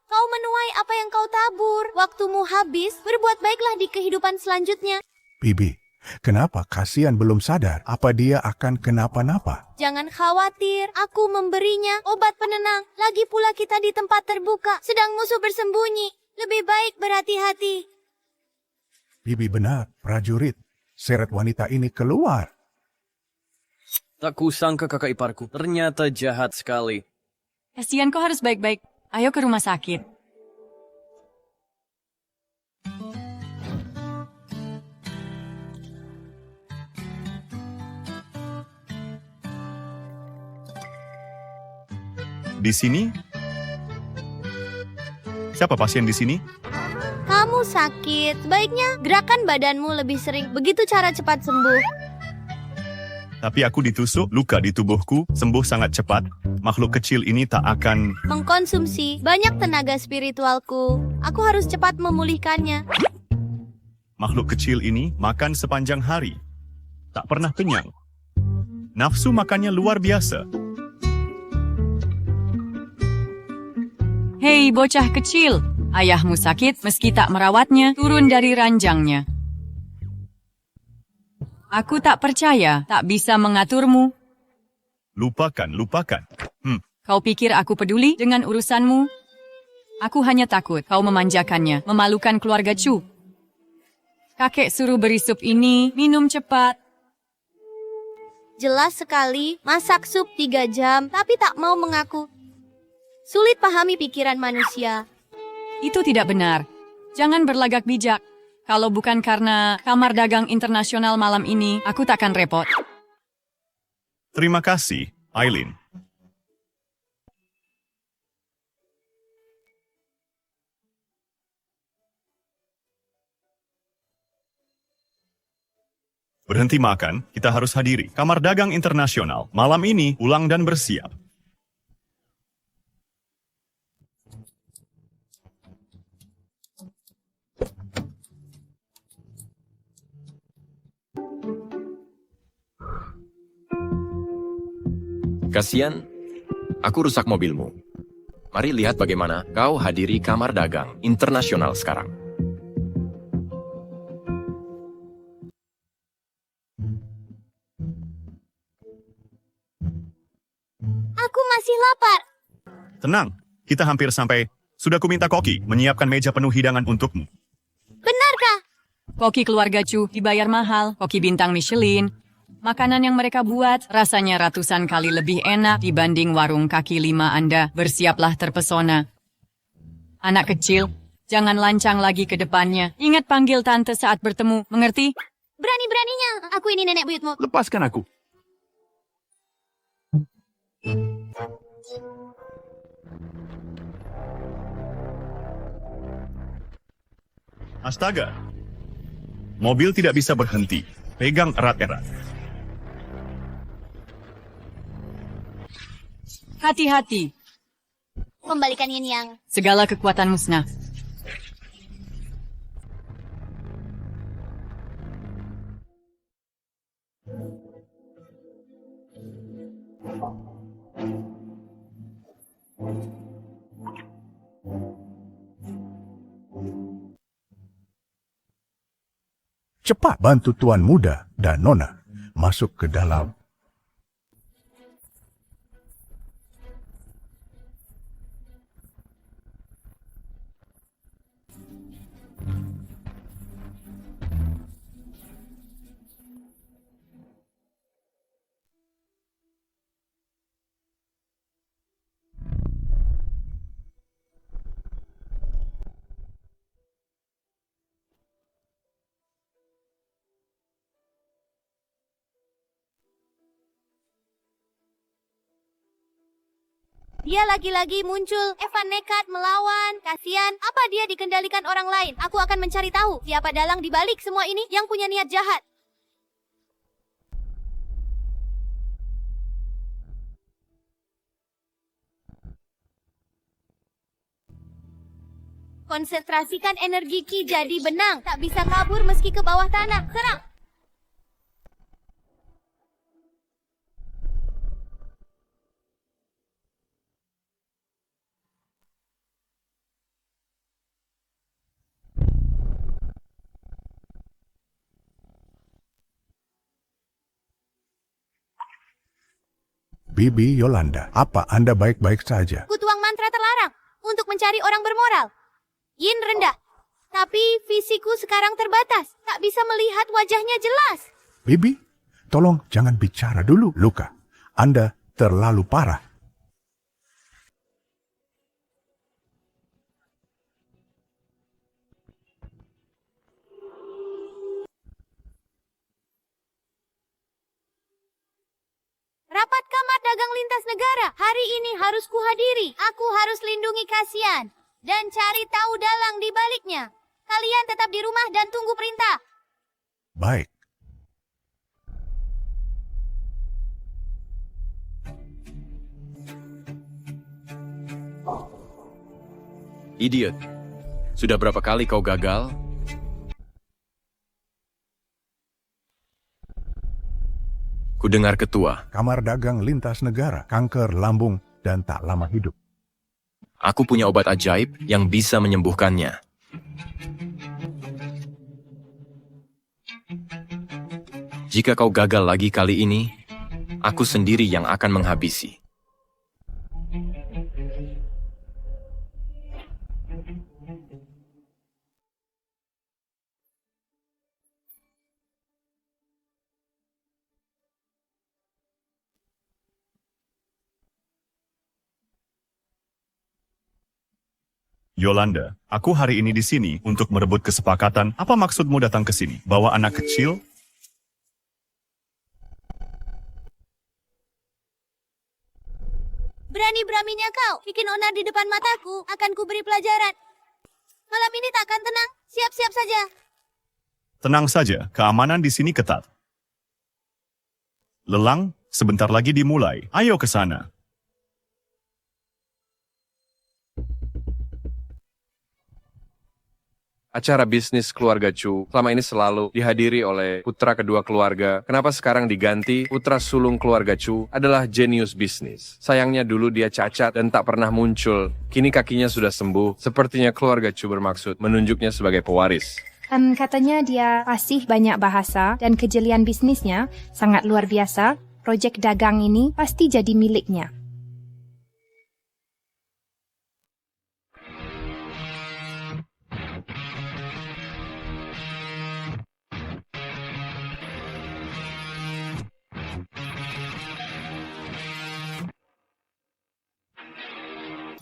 Kau menuai apa yang kau tabur. Waktumu habis, berbuat baiklah di kehidupan selanjutnya. Bibi, kenapa kasihan belum sadar apa dia akan kenapa-napa? Jangan khawatir, aku memberinya obat penenang. Lagi pula kita di tempat terbuka, sedang musuh bersembunyi. Lebih baik berhati-hati. Bibi benar, prajurit. Seret wanita ini keluar. Tak kusangka kakak iparku, ternyata jahat sekali. Kasihan, kau harus baik-baik. Ayo ke rumah sakit. Di sini? Siapa pasien di sini? Kamu sakit, sebaiknya gerakan badanmu lebih sering. Begitu cara cepat sembuh. Tapi aku ditusuk, luka di tubuhku, sembuh sangat cepat. Makhluk kecil ini tak akan... Mengkonsumsi banyak tenaga spiritualku. Aku harus cepat memulihkannya. Makhluk kecil ini makan sepanjang hari. Tak pernah kenyang. Nafsu makannya luar biasa. Hei, bocah kecil. Ayahmu sakit meski tak merawatnya, turun dari ranjangnya. Aku tak percaya, tak bisa mengaturmu. Lupakan. Kau pikir aku peduli dengan urusanmu? Aku hanya takut kau memanjakannya, memalukan keluarga Chu. Kakek suruh beri sup ini, minum cepat. Jelas sekali, masak sup 3 jam, tapi tak mau mengaku. Sulit pahami pikiran manusia. Itu tidak benar. Jangan berlagak bijak. Kalau bukan karena Kamar Dagang Internasional malam ini, aku takkan repot. Terima kasih, Aileen. Berhenti makan, kita harus hadiri Kamar Dagang Internasional. Malam ini, ulang dan bersiap. Kasian, aku rusak mobilmu. Mari lihat bagaimana kau hadiri Kamar Dagang Internasional sekarang. Aku masih lapar. Tenang, kita hampir sampai. Sudah kuminta Koki menyiapkan meja penuh hidangan untukmu. Benarkah? Koki keluarga Chu dibayar mahal, koki bintang Michelin. Makanan yang mereka buat rasanya ratusan kali lebih enak dibanding warung kaki lima Anda. Bersiaplah terpesona. Anak kecil, jangan lancang lagi ke depannya. Ingat panggil tante saat bertemu, mengerti? Berani-beraninya, aku ini nenek buyutmu. Lepaskan aku. Astaga, mobil tidak bisa berhenti. Pegang erat-erat. Hati-hati, Kembalikan Yin Yang. segala kekuatan musnah. Cepat bantu Tuan Muda dan Nona masuk ke dalam. Dia lagi-lagi muncul. Evan nekat melawan. Kasian, apa dia dikendalikan orang lain? Aku akan mencari tahu siapa dalang di balik semua ini yang punya niat jahat. Konsentrasikan energi Ki jadi benang. Tak bisa kabur meski ke bawah tanah. Serang! Bibi Yolanda, apa Anda baik-baik saja? Kutuang mantra terlarang untuk mencari orang bermoral. Yin rendah. Tapi fisikku sekarang terbatas. Tak bisa melihat wajahnya jelas. Bibi, tolong jangan bicara dulu, Luka. Anda terlalu parah. Rapat Kamar Dagang Lintas Negara. Hari ini harus kuhadiri. Aku harus lindungi Kasian. Dan cari tahu dalang di baliknya. Kalian tetap di rumah dan tunggu perintah. Baik. Idiot. Sudah berapa kali kau gagal? Kudengar ketua. Kamar Dagang Lintas Negara, kanker lambung, dan tak lama hidup. Aku punya obat ajaib yang bisa menyembuhkannya. Jika kau gagal lagi kali ini, aku sendiri yang akan menghabisi. Yolanda, aku hari ini di sini untuk merebut kesepakatan. Apa maksudmu datang ke sini? Bawa anak kecil? Berani-beraninya kau bikin onar di depan mataku, akan kuberi pelajaran. Malam ini tak akan tenang, siap-siap saja. Tenang saja, keamanan di sini ketat. Lelang, sebentar lagi dimulai. Ayo ke sana. Acara bisnis keluarga Chu selama ini selalu dihadiri oleh putra kedua keluarga. Kenapa sekarang diganti putra sulung keluarga Chu adalah jenius bisnis? Sayangnya dulu dia cacat dan tak pernah muncul. Kini kakinya sudah sembuh. Sepertinya keluarga Chu bermaksud menunjuknya sebagai pewaris. Katanya dia fasih banyak bahasa dan kejelian bisnisnya sangat luar biasa. Proyek dagang ini pasti jadi miliknya.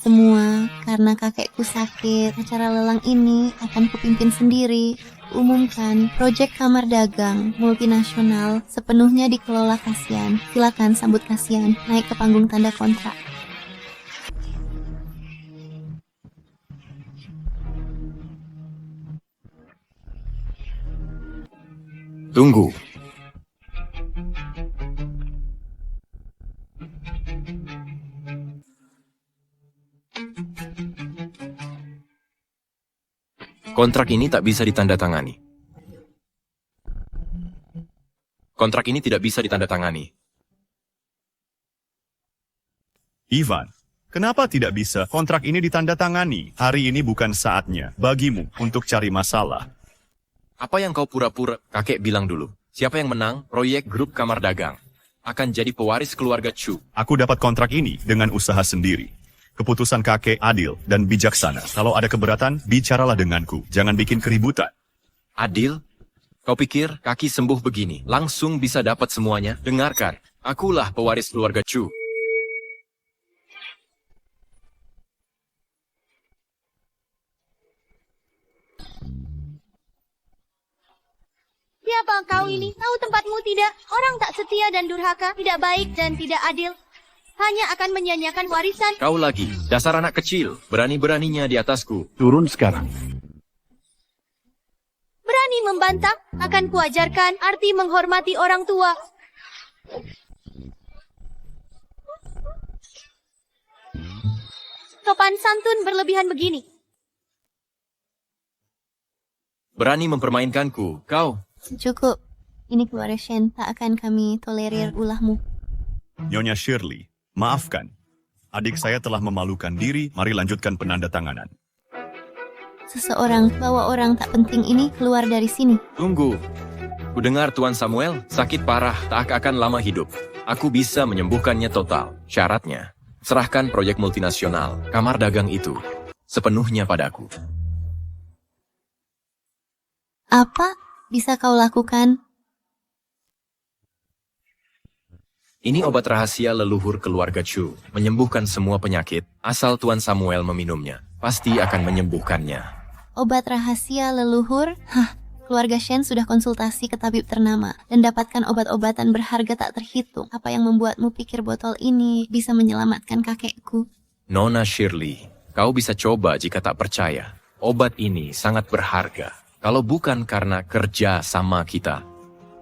Semua karena kakekku sakit. Acara lelang ini akan kupimpin sendiri. Umumkan proyek kamar dagang multinasional sepenuhnya dikelola Kasian. Silakan sambut Kasian naik ke panggung tanda kontrak. Tunggu. Kontrak ini tak bisa ditandatangani. Kontrak ini tidak bisa ditandatangani. Ivan, kenapa tidak bisa kontrak ini ditandatangani? Hari ini bukan saatnya bagimu untuk cari masalah. Apa yang kau pura-pura? Kakek bilang dulu. Siapa yang menang proyek grup kamar dagang akan jadi pewaris keluarga Chu. Aku dapat kontrak ini dengan usaha sendiri. Keputusan kakek adil dan bijaksana. Kalau ada keberatan, bicaralah denganku. Jangan bikin keributan. Adil? Kau pikir kaki sembuh begini langsung bisa dapat semuanya? Dengarkan, akulah pewaris keluarga Chu. Siapa kau ini? Tahu tempatmu tidak? Orang tak setia dan durhaka, tidak baik dan tidak adil. Hanya akan menyanyiakan warisan. Kau lagi, dasar anak kecil, berani-beraninya di atasku. Turun sekarang. Berani membantah, akan kuajarkan arti menghormati orang tua. Sopan santun berlebihan begini. Berani mempermainkanku, kau. Cukup. Ini keluarga Shen, tak akan kami tolerir ulahmu. Nyonya Shirley, maafkan. Adik saya telah memalukan diri, mari lanjutkan penandatanganan. Seseorang bawa orang tak penting ini keluar dari sini. Tunggu. Kudengar Tuan Samuel sakit parah, tak akan lama hidup. Aku bisa menyembuhkannya total. Syaratnya, serahkan proyek multinasional, kamar dagang itu, sepenuhnya padaku. Apa bisa kau lakukan? Ini obat rahasia leluhur keluarga Chu, menyembuhkan semua penyakit, asal Tuan Samuel meminumnya. Pasti akan menyembuhkannya. Obat rahasia leluhur? Hah, keluarga Shen sudah konsultasi ke tabib ternama dan dapatkan obat-obatan berharga tak terhitung. Apa yang membuatmu pikir botol ini bisa menyelamatkan kakekku? Nona Shirley, kau bisa coba jika tak percaya. Obat ini sangat berharga. Kalau bukan karena kerja sama kita,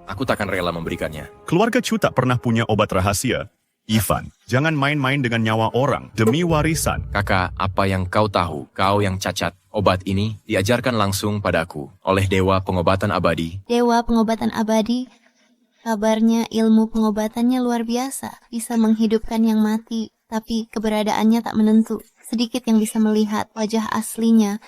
aku takkan rela memberikannya. Keluarga Chu tak pernah punya obat rahasia. Ivan, jangan main-main dengan nyawa orang demi warisan. Kakak, apa yang kau tahu? Kau yang cacat. Obat ini diajarkan langsung padaku oleh Dewa Pengobatan Abadi. Dewa Pengobatan Abadi? Kabarnya ilmu pengobatannya luar biasa. Bisa menghidupkan yang mati, tapi keberadaannya tak menentu. Sedikit yang bisa melihat wajah aslinya.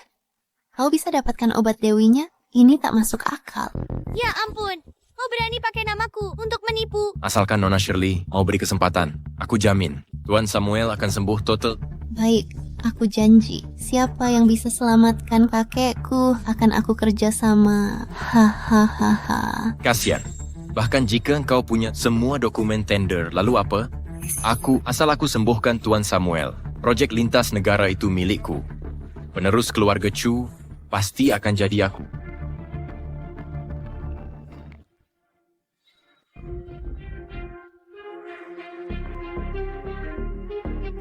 Kau bisa dapatkan obat dewinya? Ini tak masuk akal. Ya ampun, kau berani pakai namaku untuk menipu. Asalkan Nona Shirley mau beri kesempatan, aku jamin Tuan Samuel akan sembuh total. Baik, aku janji. Siapa yang bisa selamatkan kakekku akan aku kerjasama. Hahaha. Kasian. Bahkan jika engkau punya semua dokumen tender, lalu apa? Asal aku sembuhkan Tuan Samuel. Proyek lintas negara itu milikku. Penerus keluarga Chu pasti akan jadi aku.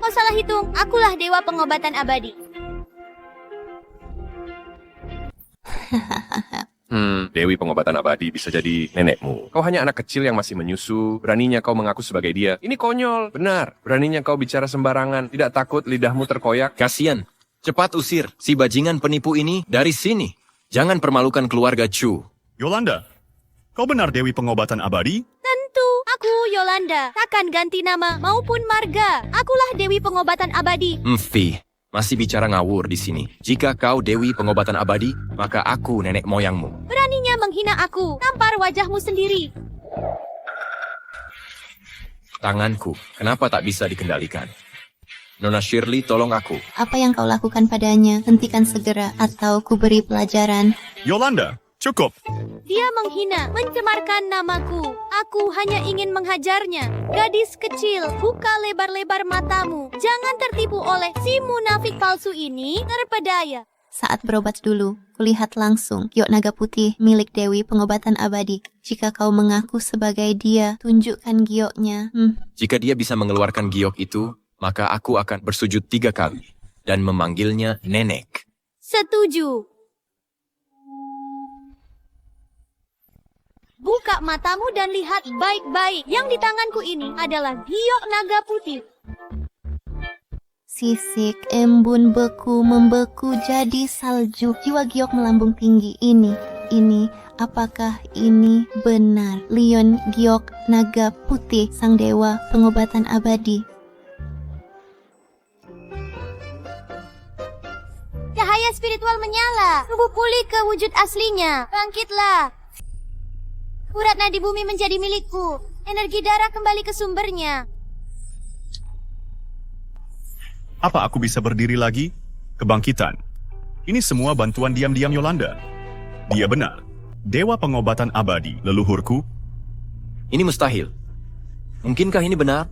Kau salah hitung, akulah dewa pengobatan abadi. Dewi pengobatan abadi bisa jadi nenekmu. Kau hanya anak kecil yang masih menyusu, beraninya kau mengaku sebagai dia. Ini konyol, benar. Beraninya kau bicara sembarangan, tidak takut lidahmu terkoyak. Kasian. Cepat usir si bajingan penipu ini dari sini. Jangan permalukan keluarga Chu. Yolanda, kau benar Dewi pengobatan abadi? Tentu, aku Yolanda. Takkan ganti nama maupun marga. Akulah dewi pengobatan abadi. Mfi, masih bicara ngawur di sini. Jika kau Dewi pengobatan abadi, maka aku nenek moyangmu. Beraninya menghina aku. Tampar wajahmu sendiri. Tanganku, kenapa tak bisa dikendalikan? Nona Shirley, tolong aku. Apa yang kau lakukan padanya? Hentikan segera atau ku beri pelajaran. Yolanda, cukup. Dia menghina, mencemarkan namaku. Aku hanya ingin menghajarnya. Gadis kecil, buka lebar-lebar matamu. Jangan tertipu oleh si munafik palsu ini. Terpedaya. Saat berobat dulu, kulihat langsung giok naga putih milik Dewi pengobatan abadi. Jika kau mengaku sebagai dia, tunjukkan gioknya. Jika dia bisa mengeluarkan giok itu, maka aku akan bersujud 3 kali dan memanggilnya nenek. Setuju. Buka matamu dan lihat baik-baik. Yang di tanganku ini adalah giok naga putih. Sisik, embun, beku, membeku jadi salju. Jiwa giok melambung tinggi. Ini, apakah ini benar? Leon Giok Naga Putih, sang dewa pengobatan abadi. Cahaya spiritual menyala. Tubuh pulih ke wujud aslinya. Bangkitlah. Urat nadi bumi menjadi milikku. Energi darah kembali ke sumbernya. Apa aku bisa berdiri lagi? Kebangkitan. Ini semua bantuan diam-diam Yolanda. Dia benar. Dewa pengobatan abadi, leluhurku. Ini mustahil. Mungkinkah ini benar?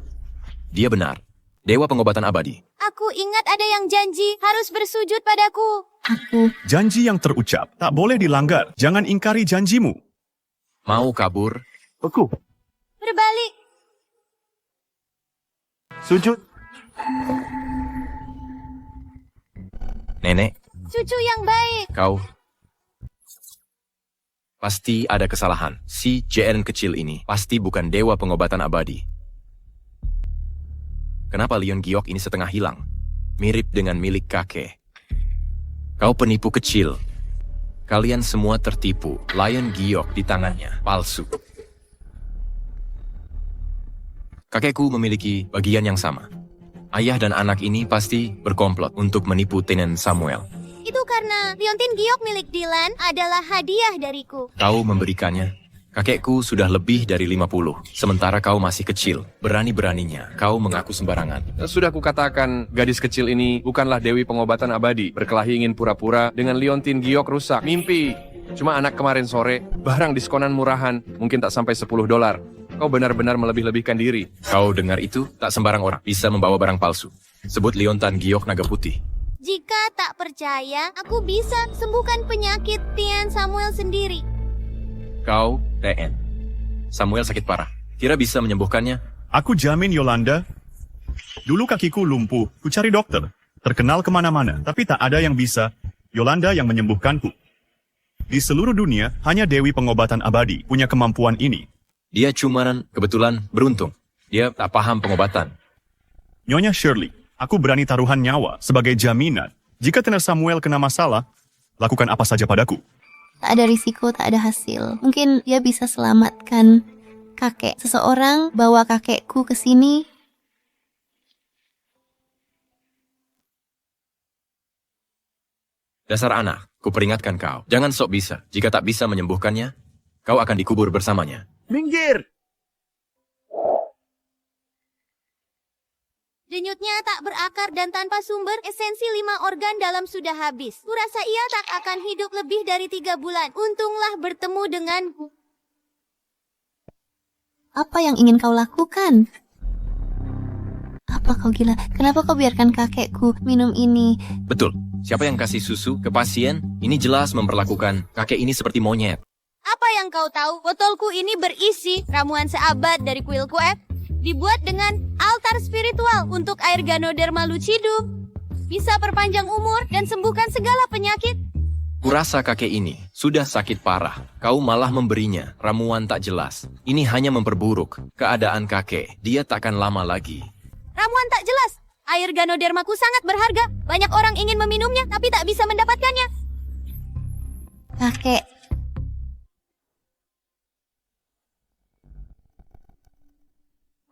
Dia benar. Dewa pengobatan abadi. Aku ingat ada yang janji harus bersujud padaku. Janji yang terucap tak boleh dilanggar. Jangan ingkari janjimu. Mau kabur? Beku. Berbalik. Sujud. Nenek, Cucu yang baik. kau pasti ada kesalahan. Si JN kecil ini pasti bukan dewa pengobatan abadi. Kenapa Leon Giok ini setengah hilang? Mirip dengan milik kakek. Kau penipu kecil. Kalian semua tertipu. Lion Giok di tangannya palsu. Kakekku memiliki bagian yang sama. Ayah dan anak ini pasti berkomplot untuk menipu Tenen Samuel. Itu karena liontin giok milik Dylan adalah hadiah dariku. Kau memberikannya. Kakekku sudah lebih dari 50, sementara kau masih kecil. Berani-beraninya, kau mengaku sembarangan. Sudah kukatakan, gadis kecil ini bukanlah Dewi pengobatan abadi. Berkelahi ingin pura-pura dengan liontin giok rusak. Mimpi. Cuma anak kemarin sore, barang diskonan murahan, mungkin tak sampai $10. Kau benar-benar melebih-lebihkan diri. Kau dengar itu? Tak sembarang orang bisa membawa barang palsu. Sebut liontan giok naga putih. Jika tak percaya, aku bisa sembuhkan penyakit Tian Samuel sendiri. Kau, TN. Samuel sakit parah. Kira bisa menyembuhkannya? Aku jamin Yolanda. Dulu kakiku lumpuh, ku cari dokter. Terkenal kemana-mana, tapi tak ada yang bisa. Yolanda yang menyembuhkanku. Di seluruh dunia, hanya Dewi pengobatan abadi punya kemampuan ini. Dia cuman kebetulan beruntung. Dia tak paham pengobatan. Nyonya Shirley, aku berani taruhan nyawa sebagai jaminan. Jika Tener Samuel kena masalah, lakukan apa saja padaku. Tak ada risiko, tak ada hasil. Mungkin dia bisa selamatkan kakek. Seseorang bawa kakekku ke sini. Dasar anak, kuperingatkan kau. Jangan sok bisa. Jika tak bisa menyembuhkannya, kau akan dikubur bersamanya. Minggir! Denyutnya tak berakar dan tanpa sumber, esensi 5 organ dalam sudah habis. Kurasa ia tak akan hidup lebih dari 3 bulan. Untunglah bertemu denganku. Apa yang ingin kau lakukan? Apa kau gila? Kenapa kau biarkan kakekku minum ini? Betul. Siapa yang kasih susu ke pasien? Ini jelas memperlakukan kakek ini seperti monyet. Apa yang kau tahu? Botolku ini berisi ramuan seabad dari kuil kuek, dibuat dengan altar spiritual untuk air Ganoderma lucidum. Bisa perpanjang umur dan sembuhkan segala penyakit. Kurasa kakek ini sudah sakit parah. Kau malah memberinya ramuan tak jelas. Ini hanya memperburuk keadaan kakek. Dia takkan lama lagi. Ramuan tak jelas. Air Ganodermaku sangat berharga. Banyak orang ingin meminumnya, tapi tak bisa mendapatkannya. Kakek,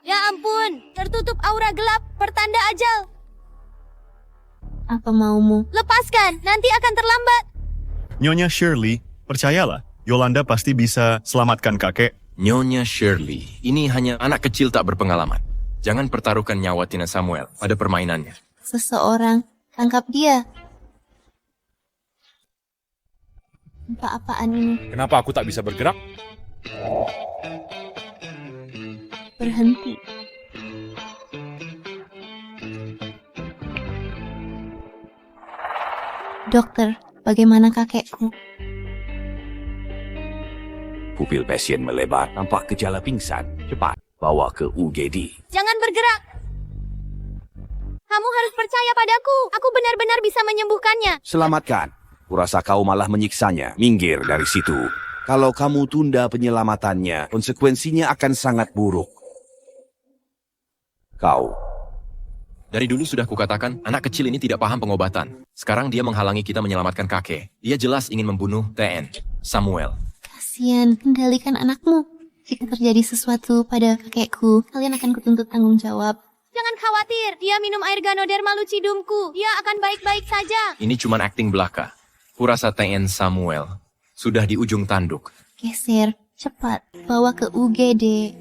Ya ampun, tertutup aura gelap, pertanda ajal. apa maumu? Lepaskan, nanti akan terlambat. Nyonya Shirley, percayalah, Yolanda pasti bisa selamatkan kakek. Nyonya Shirley, ini hanya anak kecil tak berpengalaman. Jangan pertaruhkan nyawa Tina Samuel pada permainannya. Seseorang, tangkap dia. Apa-apaan ini? Kenapa aku tak bisa bergerak? Berhenti. Dokter, bagaimana kakekku? Pupil pasien melebar, nampak gejala pingsan. Cepat, bawa ke UGD. Jangan bergerak. Kamu harus percaya padaku. Aku benar-benar bisa menyembuhkannya. Selamatkan. Kurasa kau malah menyiksanya. Minggir dari situ. Kalau kamu tunda penyelamatannya, konsekuensinya akan sangat buruk. Kau. Dari dulu sudah kukatakan, anak kecil ini tidak paham pengobatan. Sekarang dia menghalangi kita menyelamatkan kakek. Dia jelas ingin membunuh TN Samuel. Kasihan, kendalikan anakmu. Jika terjadi sesuatu pada kakekku, kalian akan kutuntut tanggung jawab. Jangan khawatir, dia minum air Ganoderma lucidumku. Dia akan baik-baik saja. Ini cuma akting belaka. Kurasa TN Samuel sudah di ujung tanduk. Geser, cepat, bawa ke UGD.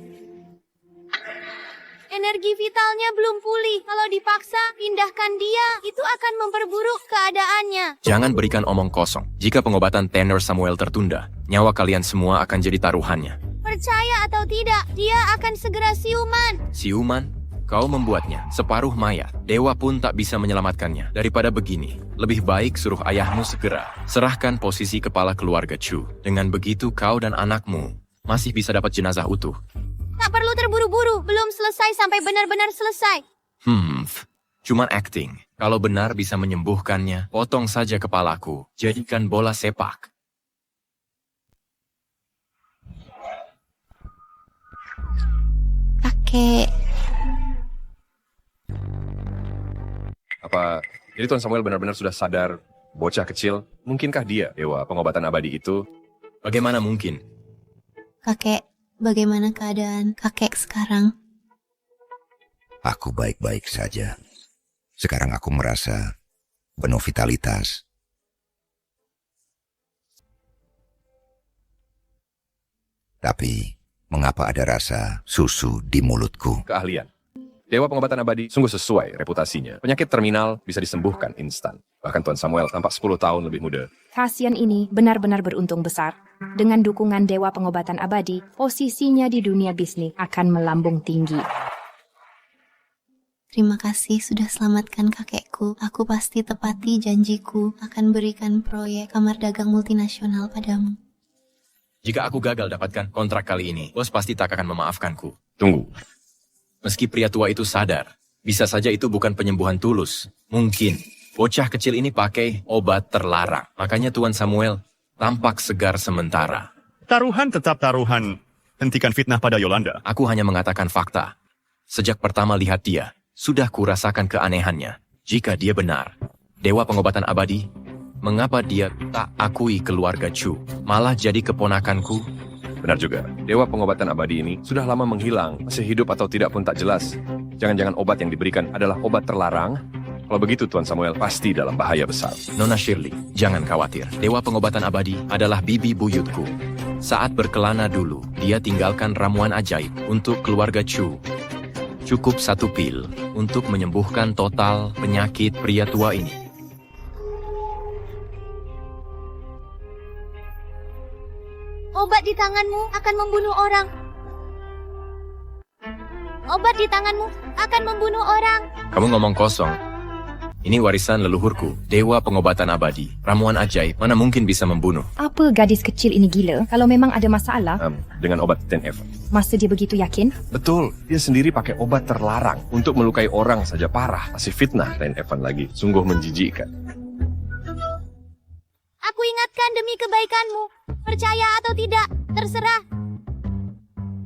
Energi vitalnya belum pulih. Kalau dipaksa, pindahkan dia. Itu akan memperburuk keadaannya. Jangan berikan omong kosong. Jika pengobatan Tanner Samuel tertunda, nyawa kalian semua akan jadi taruhannya. Percaya atau tidak, dia akan segera siuman. Siuman, kau membuatnya separuh mayat. Dewa pun tak bisa menyelamatkannya. Daripada begini, lebih baik suruh ayahmu segera serahkan posisi kepala keluarga Chu. Dengan begitu kau dan anakmu masih bisa dapat jenazah utuh. Tak perlu terburu-buru, belum selesai sampai benar-benar selesai. Cuman acting. Kalau benar bisa menyembuhkannya, potong saja kepalaku, jadikan bola sepak. Kakek, Apa jadi Tuan Samuel benar-benar sudah sadar bocah kecil? Mungkinkah dia dewa pengobatan abadi itu? Bagaimana mungkin? kakek, bagaimana keadaan kakek sekarang? Aku baik-baik saja. Sekarang aku merasa penuh vitalitas. Tapi, mengapa ada rasa susu di mulutku? Keahlian. Dewa pengobatan abadi sungguh sesuai reputasinya. Penyakit terminal bisa disembuhkan instan. Bahkan Tuan Samuel tampak 10 tahun lebih muda. Kasian ini benar-benar beruntung besar. Dengan dukungan Dewa Pengobatan Abadi, posisinya di dunia bisnis akan melambung tinggi. Terima kasih sudah selamatkan kakekku. Aku pasti tepati janjiku akan berikan proyek kamar dagang multinasional padamu. Jika aku gagal dapatkan kontrak kali ini, bos pasti tak akan memaafkanku. Tunggu. Meski pria tua itu sadar, bisa saja itu bukan penyembuhan tulus. Mungkin bocah kecil ini pakai obat terlarang. Makanya Tuan Samuel tampak segar sementara. Taruhan tetap taruhan. Hentikan fitnah pada Yolanda. Aku hanya mengatakan fakta. Sejak pertama lihat dia, sudah kurasakan keanehannya. Jika dia benar, Dewa Pengobatan Abadi, mengapa dia tak akui keluarga Chu, malah jadi keponakanku? Benar juga, Dewa Pengobatan Abadi ini sudah lama menghilang. Masih hidup atau tidak pun tak jelas. Jangan-jangan obat yang diberikan adalah obat terlarang? Kalau begitu Tuan Samuel pasti dalam bahaya besar. Nona Shirley, jangan khawatir. Dewa Pengobatan Abadi adalah bibi buyutku. Saat berkelana dulu, dia tinggalkan ramuan ajaib untuk keluarga Chu. Cukup 1 pil untuk menyembuhkan total penyakit pria tua ini. Obat di tanganmu akan membunuh orang. Obat di tanganmu akan membunuh orang. Kamu ngomong kosong. Ini warisan leluhurku, dewa pengobatan abadi. Ramuan ajaib, mana mungkin bisa membunuh. Apa gadis kecil ini gila? Kalau memang ada masalah, Dengan obat Ten Evan. masa dia begitu yakin? Betul, dia sendiri pakai obat terlarang untuk melukai orang saja parah. Masih fitnah Ten Evan lagi, sungguh menjijikkan. Aku ingatkan demi kebaikanmu. Percaya atau tidak, terserah.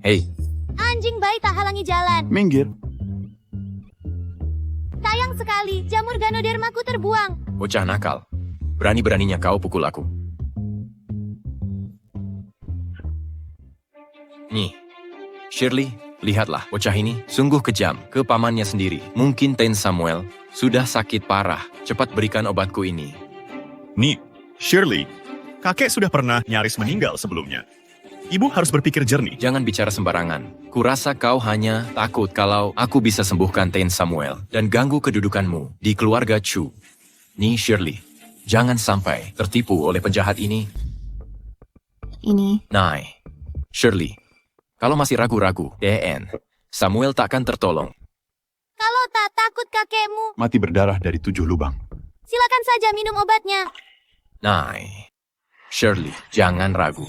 Hei, Anjing bayi tak halangi jalan. Minggir. Sayang sekali, jamur Ganodermaku terbuang. bocah nakal. Berani-beraninya kau pukul aku. Nih, Shirley, lihatlah, bocah ini sungguh kejam ke pamannya sendiri. Mungkin Ten Samuel sudah sakit parah. Cepat berikan obatku ini. Nih, Shirley, kakek sudah pernah nyaris meninggal sebelumnya. Ibu harus berpikir jernih. Jangan bicara sembarangan. Kurasa kau hanya takut kalau aku bisa sembuhkan Ten Samuel dan ganggu kedudukanmu di keluarga Chu. Nih Shirley, jangan sampai tertipu oleh penjahat ini. Ini. Nah, Shirley, kalau masih ragu-ragu, DN, Samuel takkan tertolong. Kalau tak takut kakekmu, Mati berdarah dari 7 lubang. silakan saja minum obatnya. Nah, Shirley, jangan ragu.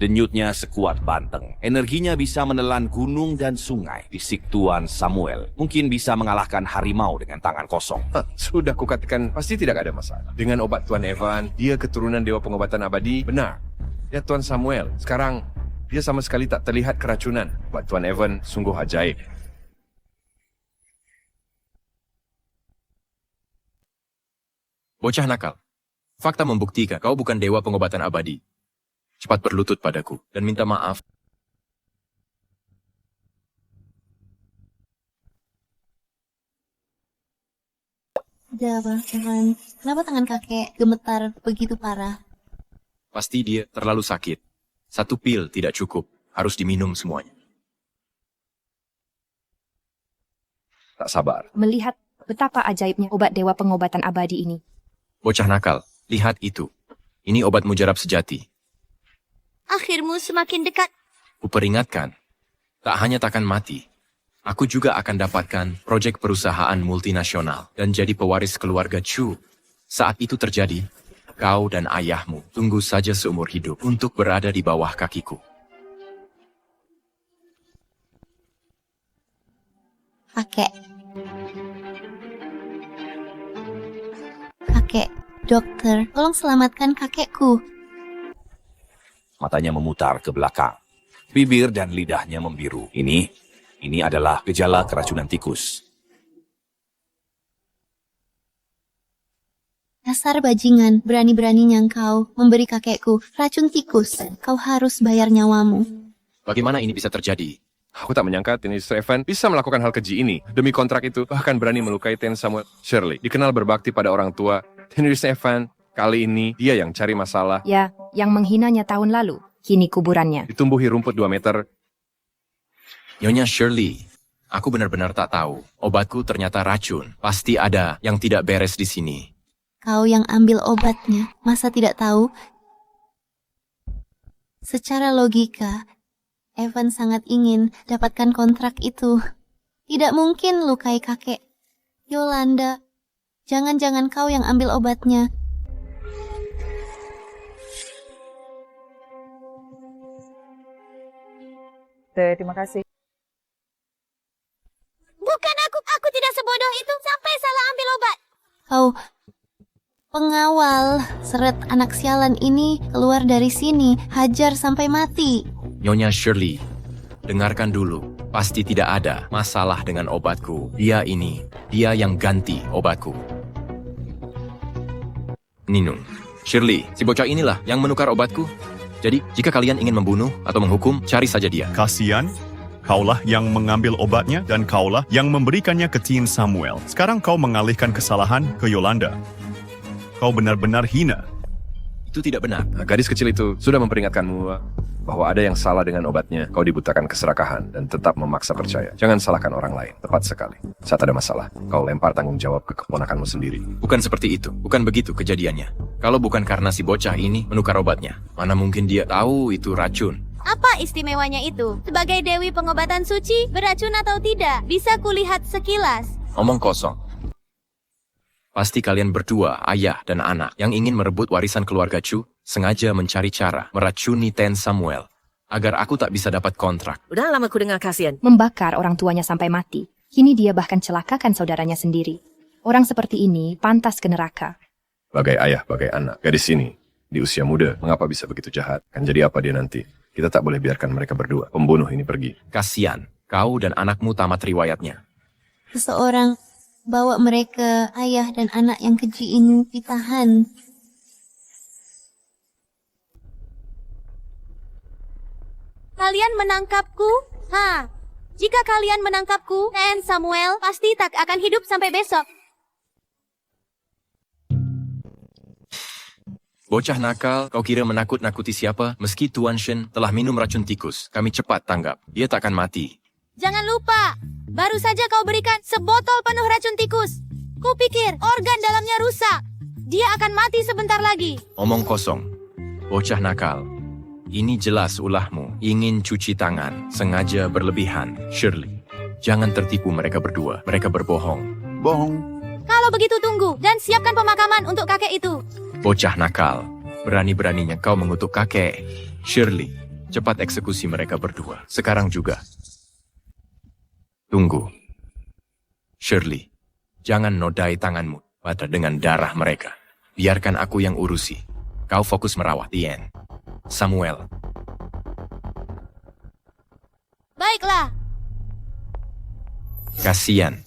Denyutnya sekuat banteng. Energinya bisa menelan gunung dan sungai. Fisik Tuan Samuel mungkin bisa mengalahkan harimau dengan tangan kosong. Sudah kukatakan, pasti tidak ada masalah. Dengan obat Tuan Evan, dia keturunan dewa pengobatan abadi, benar. Ya Tuan Samuel, sekarang dia sama sekali tak terlihat keracunan. Obat Tuan Evan sungguh ajaib. Bocah nakal, fakta membuktikan kau bukan dewa pengobatan abadi. Cepat berlutut padaku dan minta maaf. Udah, Evan. Kenapa tangan kakek gemetar begitu parah? Pasti dia terlalu sakit. 1 pil tidak cukup, harus diminum semuanya. Tak sabar. Melihat betapa ajaibnya obat dewa pengobatan abadi ini. Bocah nakal, lihat itu. Ini obat mujarab sejati. Akhirmu semakin dekat. Kuperingatkan, tak hanya takkan mati, aku juga akan dapatkan proyek perusahaan multinasional dan jadi pewaris keluarga Chu. Saat itu terjadi, kau dan ayahmu tunggu saja seumur hidup untuk berada di bawah kakiku. Kakek. Kakek, dokter, tolong selamatkan kakekku. Matanya memutar ke belakang. Bibir dan lidahnya membiru. Ini adalah gejala keracunan tikus. Dasar bajingan, berani-beraninya kau memberi kakekku racun tikus. Kau harus bayar nyawamu. Bagaimana ini bisa terjadi? Aku tak menyangka Mr. Evan bisa melakukan hal keji ini. Demi kontrak itu, bahkan berani melukai Ten Samuel. Shirley, dikenal berbakti pada orang tua. Mr. Evan, kali ini dia yang cari masalah. Ya, yang menghinanya tahun lalu, kini kuburannya. Ditumbuhi rumput 2 meter. Nyonya Shirley, aku benar-benar tak tahu. Obatku ternyata racun. Pasti ada yang tidak beres di sini. Kau yang ambil obatnya, masa tidak tahu? Secara logika, Evan sangat ingin dapatkan kontrak itu. Tidak mungkin lukai kakek. Yolanda, jangan-jangan kau yang ambil obatnya. Terima kasih. Bukan aku tidak sebodoh itu sampai salah ambil obat. Kau pengawal, seret anak sialan ini keluar dari sini, hajar sampai mati. Nyonya Shirley, dengarkan dulu. Pasti tidak ada masalah dengan obatku. Dia yang ganti obatku. Minum. Shirley, si bocah inilah yang menukar obatku. Jadi, jika kalian ingin membunuh atau menghukum, cari saja dia. Kasian, kaulah yang mengambil obatnya dan kaulah yang memberikannya ke Ten Samuel. Sekarang kau mengalihkan kesalahan ke Yolanda. Kau benar-benar hina. Itu tidak benar. Nah, gadis kecil itu sudah memperingatkanmu bahwa ada yang salah dengan obatnya. Kau dibutakan keserakahan dan tetap memaksa percaya. Jangan salahkan orang lain. Tepat sekali. Saat ada masalah, kau lempar tanggung jawab ke keponakanmu sendiri. Bukan seperti itu. Bukan begitu kejadiannya. Kalau bukan karena si bocah ini menukar obatnya, mana mungkin dia tahu itu racun. Apa istimewanya itu? Sebagai Dewi Pengobatan Suci, beracun atau tidak, bisa kulihat sekilas. Omong kosong. Pasti kalian berdua, ayah dan anak, yang ingin merebut warisan keluarga Chu, sengaja mencari cara meracuni Ten Samuel, agar aku tak bisa dapat kontrak. Udah lama ku dengar Kasian. Membakar orang tuanya sampai mati. Kini dia bahkan celakakan saudaranya sendiri. Orang seperti ini pantas ke neraka. Bagai ayah, bagai anak. Gadis ini, di usia muda, mengapa bisa begitu jahat? Kan jadi apa dia nanti? Kita tak boleh biarkan mereka berdua, pembunuh ini pergi. Kasian, kau dan anakmu tamat riwayatnya. Seseorang bawa mereka, ayah dan anak yang keji ini ditahan. Kalian menangkapku? Jika kalian menangkapku, Ten Samuel pasti tak akan hidup sampai besok. Bocah nakal, kau kira menakut-nakuti siapa? Meski Tuan Shen telah minum racun tikus, kami cepat tanggap. Dia takkan mati. Jangan lupa, baru saja kau berikan sebotol penuh racun tikus. Kupikir organ dalamnya rusak. Dia akan mati sebentar lagi. Omong kosong. Bocah nakal. Ini jelas ulahmu. Ingin cuci tangan. Sengaja berlebihan. Shirley, jangan tertipu mereka berdua. Mereka berbohong. Bohong. Kalau begitu tunggu dan siapkan pemakaman untuk kakek itu. Bocah nakal. Berani-beraninya kau mengutuk kakek. Shirley, cepat eksekusi mereka berdua. Sekarang juga. Tunggu. Shirley, jangan nodai tanganmu pada dengan darah mereka. Biarkan aku yang urusi. Kau fokus merawat Ian. Samuel. Baiklah. Kasian.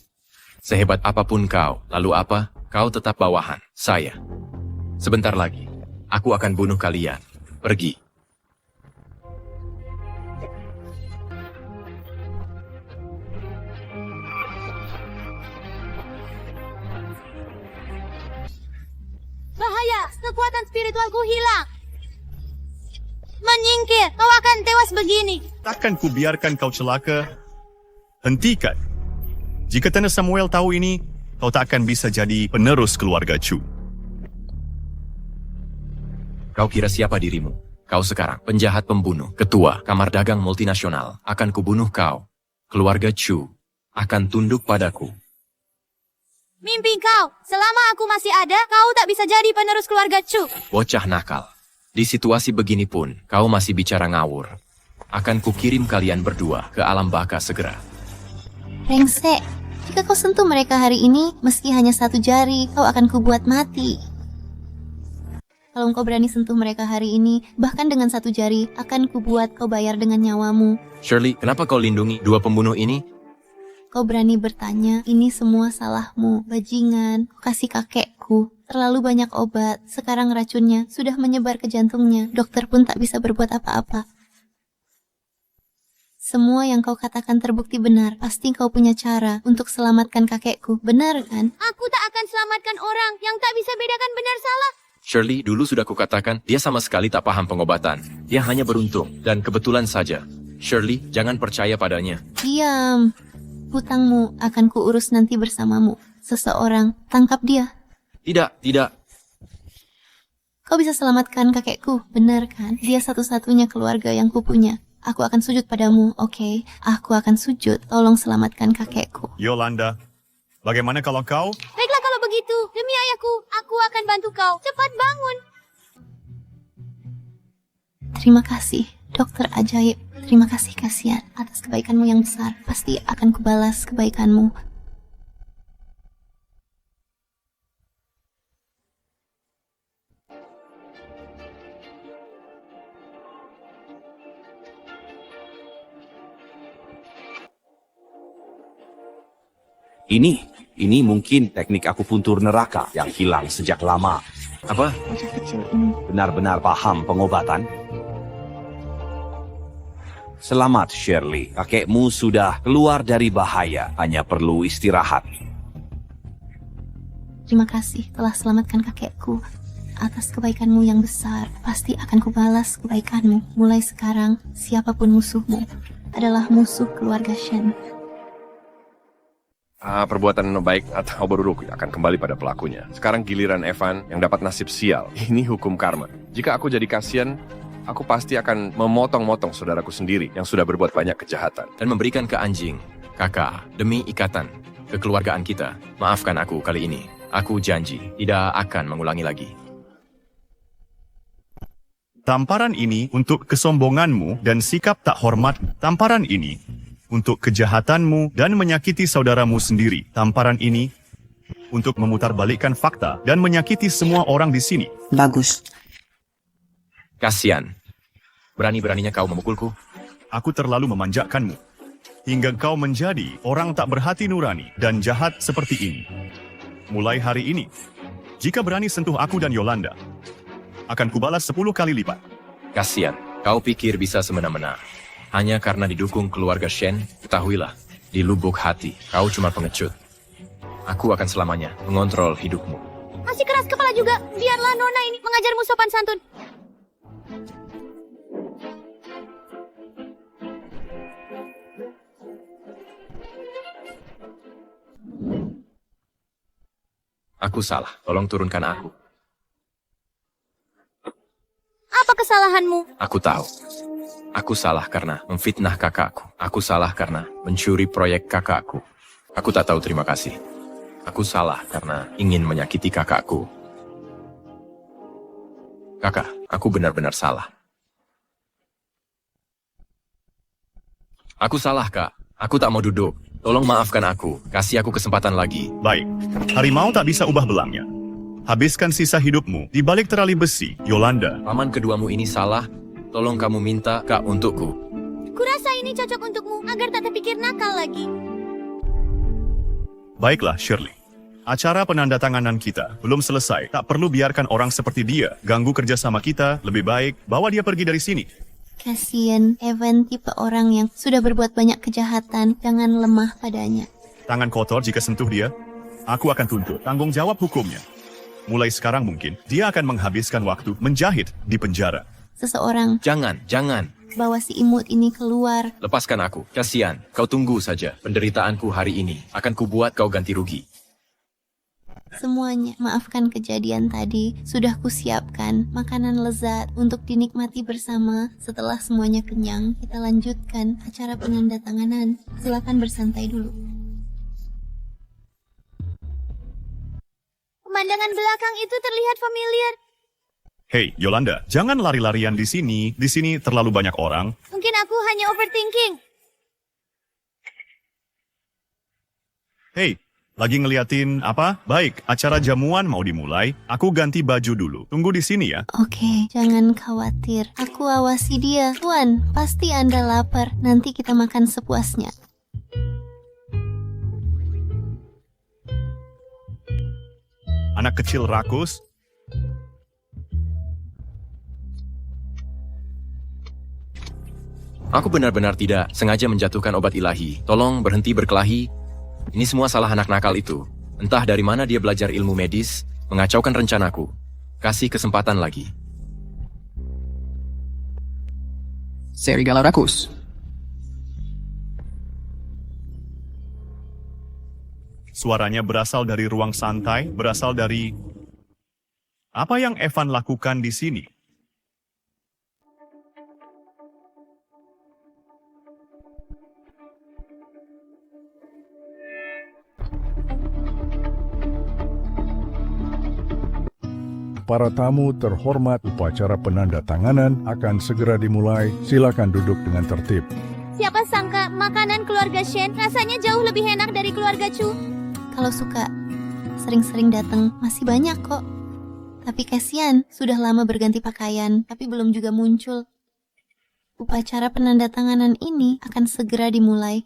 Sehebat apapun kau, lalu apa? Kau tetap bawahan. Saya. Sebentar lagi, aku akan bunuh kalian. Pergi. Bahaya, kekuatan spiritualku hilang. Menyingkir, kau akan tewas begini. Takkan ku biarkan kau celaka. Hentikan. Jika Ten Samuel tahu ini, kau tak akan bisa jadi penerus keluarga Chu. Kau kira siapa dirimu? Kau sekarang penjahat pembunuh, ketua kamar dagang multinasional. Akan kubunuh kau. Keluarga Chu akan tunduk padaku. Mimpi kau, selama aku masih ada, kau tak bisa jadi penerus keluarga Chu. Bocah nakal. Di situasi begini pun, kau masih bicara ngawur. Akan kukirim kalian berdua ke alam baka segera. Rengsek, jika kau sentuh mereka hari ini, meski hanya satu jari, kau akan kubuat mati. Kalau engkau berani sentuh mereka hari ini, bahkan dengan satu jari, akan kubuat kau bayar dengan nyawamu. Shirley, kenapa kau lindungi dua pembunuh ini? Kau berani bertanya, ini semua salahmu, bajingan. Kau kasih kakekku terlalu banyak obat, sekarang racunnya sudah menyebar ke jantungnya. Dokter pun tak bisa berbuat apa-apa. Semua yang kau katakan terbukti benar. Pasti kau punya cara untuk selamatkan kakekku, benar kan? Aku tak akan selamatkan orang yang tak bisa bedakan benar salah. Shirley, dulu sudah kukatakan, dia sama sekali tak paham pengobatan. Dia hanya beruntung, dan kebetulan saja. Shirley, jangan percaya padanya. Diam. Hutangmu akan kuurus nanti bersamamu. Seseorang, tangkap dia. Tidak, tidak. Kau bisa selamatkan kakekku, benar kan? Dia satu-satunya keluarga yang kupunya. Aku akan sujud padamu, oke? Aku akan sujud, tolong selamatkan kakekku. Yolanda, bagaimana kalau kau? Baiklah kalau begitu, demi ayahku, aku akan bantu kau. Cepat bangun. Terima kasih, dokter ajaib. Terima kasih Kasian atas kebaikanmu yang besar. Pasti akan kubalas kebaikanmu. Ini mungkin teknik akupuntur neraka yang hilang sejak lama. Apa? Bocah kecil ini. Benar-benar paham pengobatan? Selamat Shirley, kakekmu sudah keluar dari bahaya, hanya perlu istirahat. Terima kasih telah selamatkan kakekku. atas kebaikanmu yang besar. Pasti akan kubalas kebaikanmu. Mulai sekarang, siapapun musuhmu adalah musuh keluarga Shen. Perbuatan baik atau buruk akan kembali pada pelakunya. Sekarang giliran Evan yang dapat nasib sial. Ini hukum karma. Jika aku jadi kasihan, aku pasti akan memotong-motong saudaraku sendiri yang sudah berbuat banyak kejahatan. Dan memberikan ke anjing, kakak, demi ikatan kekeluargaan kita. Maafkan aku kali ini. Aku janji tidak akan mengulangi lagi. Tamparan ini untuk kesombonganmu dan sikap tak hormat. Tamparan ini untuk kejahatanmu dan menyakiti saudaramu sendiri. Tamparan ini untuk memutarbalikkan fakta dan menyakiti semua orang di sini. Bagus. Kasian. Berani-beraninya kau memukulku? Aku terlalu memanjakanmu, hingga kau menjadi orang tak berhati nurani dan jahat seperti ini. Mulai hari ini, jika berani sentuh aku dan Yolanda, akan kubalas 10 kali lipat. Kasian. Kau pikir bisa semena-mena. Hanya karena didukung keluarga Shen, ketahuilah, di lubuk hati, kau cuma pengecut. Aku akan selamanya mengontrol hidupmu. Masih keras kepala juga. Biarlah Nona ini mengajarmu sopan santun. Aku salah, tolong turunkan aku. Apa kesalahanmu? Aku tahu. Aku salah karena memfitnah kakakku. Aku salah karena mencuri proyek kakakku. Aku tak tahu terima kasih. Aku salah karena ingin menyakiti kakakku. Kakak, aku benar-benar salah. Aku salah, Kak. Aku tak mau duduk. Tolong maafkan aku. Kasih aku kesempatan lagi. Baik, harimau tak bisa ubah belangnya. Habiskan sisa hidupmu di balik terali besi, Yolanda. Paman keduamu ini salah. Tolong kamu minta Kak untukku. Kurasa ini cocok untukmu agar tak terpikir nakal lagi. Baiklah, Shirley. Acara penandatanganan kita belum selesai. Tak perlu biarkan orang seperti dia ganggu kerjasama kita. Lebih baik bawa dia pergi dari sini. Kasian, Evan tipe orang yang sudah berbuat banyak kejahatan. Jangan lemah padanya. Tangan kotor jika sentuh dia. Aku akan tuntut tanggung jawab hukumnya. Mulai sekarang mungkin dia akan menghabiskan waktu menjahit di penjara. Seseorang Jangan. bawa si imut ini keluar. Lepaskan aku. Kasian. Kau tunggu saja. Penderitaanku hari ini akan kubuat kau ganti rugi. Semuanya, maafkan kejadian tadi. Sudah kusiapkan makanan lezat untuk dinikmati bersama. Setelah semuanya kenyang, kita lanjutkan acara penandatanganan. Silakan bersantai dulu. Pemandangan belakang itu terlihat familiar. Hei, Yolanda, jangan lari-larian di sini. Di sini terlalu banyak orang. Mungkin aku hanya overthinking. Hei, lagi ngeliatin apa? Baik, acara jamuan mau dimulai. Aku ganti baju dulu. Tunggu di sini ya. Oke, jangan khawatir. Aku awasi dia. Tuan, pasti Anda lapar. Nanti kita makan sepuasnya. Anak kecil rakus. Aku benar-benar tidak sengaja menjatuhkan obat ilahi. Tolong berhenti berkelahi. Ini semua salah anak nakal itu. Entah dari mana dia belajar ilmu medis, mengacaukan rencanaku. Kasih kesempatan lagi. Serigala rakus. Suaranya berasal dari ruang santai, berasal dari... Apa yang Evan lakukan di sini? Para tamu terhormat, upacara penandatanganan akan segera dimulai. Silakan duduk dengan tertib. Siapa sangka makanan keluarga Shen rasanya jauh lebih enak dari keluarga Chu. Kalau suka, sering-sering datang, masih banyak kok. Tapi kasihan, sudah lama berganti pakaian, tapi belum juga muncul. Upacara penandatanganan ini akan segera dimulai.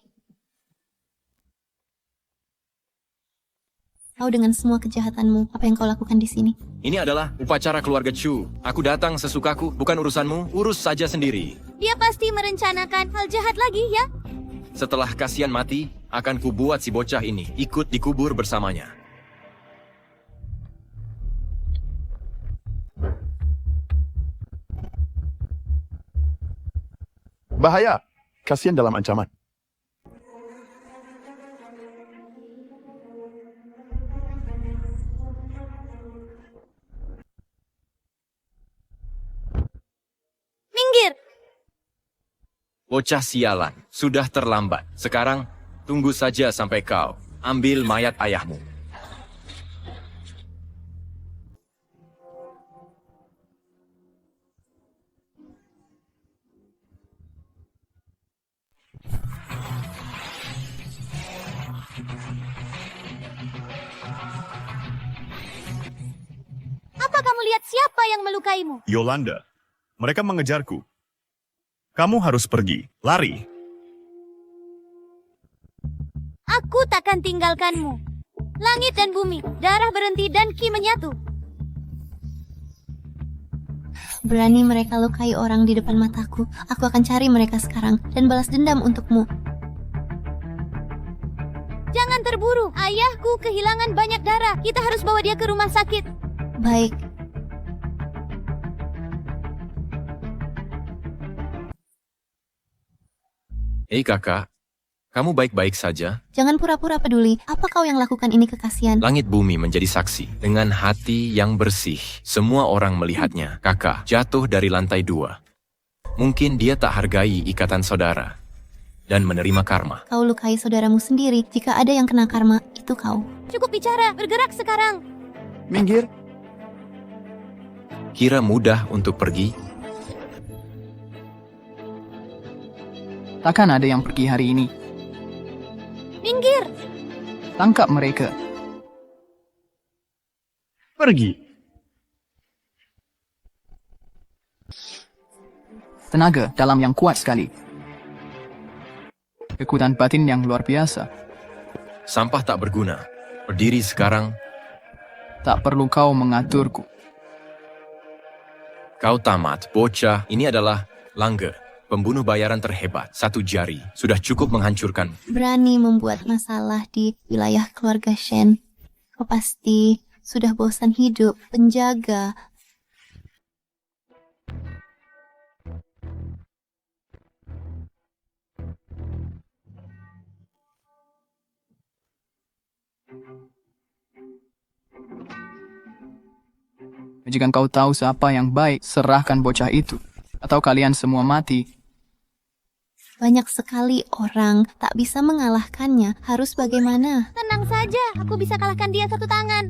Kau dengan semua kejahatanmu, apa yang kau lakukan di sini? Ini adalah upacara keluarga Chu. Aku datang sesukaku, bukan urusanmu. Urus saja sendiri. Dia pasti merencanakan hal jahat lagi ya. Setelah kasihan mati, akan kubuat si bocah ini ikut dikubur bersamanya. Bahaya. Kasian dalam ancaman. Minggir! Bocah sialan, sudah terlambat. Sekarang, tunggu saja sampai kau ambil mayat ayahmu. Apa kamu lihat siapa yang melukaimu? Yolanda, mereka mengejarku. Kamu harus pergi, lari. Aku takkan tinggalkanmu. Langit dan bumi, darah berhenti dan ki menyatu. Berani mereka lukai orang di depan mataku. Aku akan cari mereka sekarang dan balas dendam untukmu. Jangan terburu. Ayahku kehilangan banyak darah. Kita harus bawa dia ke rumah sakit. Baik. Hei kakak, kamu baik-baik saja? Jangan pura-pura peduli. Apa kau yang lakukan ini ke Kasian? Langit bumi menjadi saksi. Dengan hati yang bersih, semua orang melihatnya. Kakak jatuh dari lantai 2. Mungkin dia tak hargai ikatan saudara dan menerima karma. Kau lukai saudaramu sendiri. Jika ada yang kena karma, itu kau. Cukup bicara, bergerak sekarang. Minggir. Kira mudah untuk pergi? Takkan ada yang pergi hari ini. Minggir! Tangkap mereka. Pergi. Tenaga dalam yang kuat sekali. Kekuatan batin yang luar biasa. Sampah tak berguna. Berdiri sekarang. Tak perlu kau mengaturku. Kau tamat, bocah. Ini adalah Langge, pembunuh bayaran terhebat. 1 jari sudah cukup menghancurkan. Berani membuat masalah di wilayah keluarga Shen. Kau pasti sudah bosan hidup penjaga. Jika kau tahu siapa yang baik, serahkan bocah itu. Atau kalian semua mati. Banyak sekali orang tak bisa mengalahkannya. Harus bagaimana? Tenang saja, aku bisa kalahkan dia 1 tangan.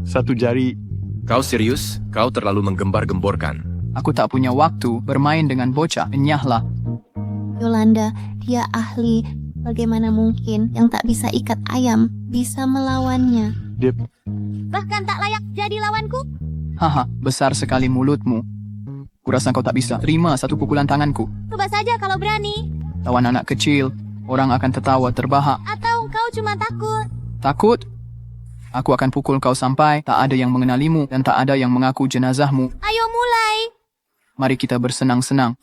1 jari. Kau serius? Kau terlalu menggembar-gemborkan. Aku tak punya waktu bermain dengan bocah. Enyahlah. Yolanda, dia ahli. Bagaimana mungkin yang tak bisa ikat ayam bisa melawannya? Dip. Bahkan tak layak jadi lawanku. Haha, besar sekali mulutmu. Kurasa kau tak bisa terima 1 pukulan tanganku. Coba saja kalau berani. Lawan anak kecil, orang akan tertawa terbahak. Atau kau cuma takut. Takut? Aku akan pukul kau sampai tak ada yang mengenalimu dan tak ada yang mengaku jenazahmu. Ayo mulai. Mari kita bersenang-senang.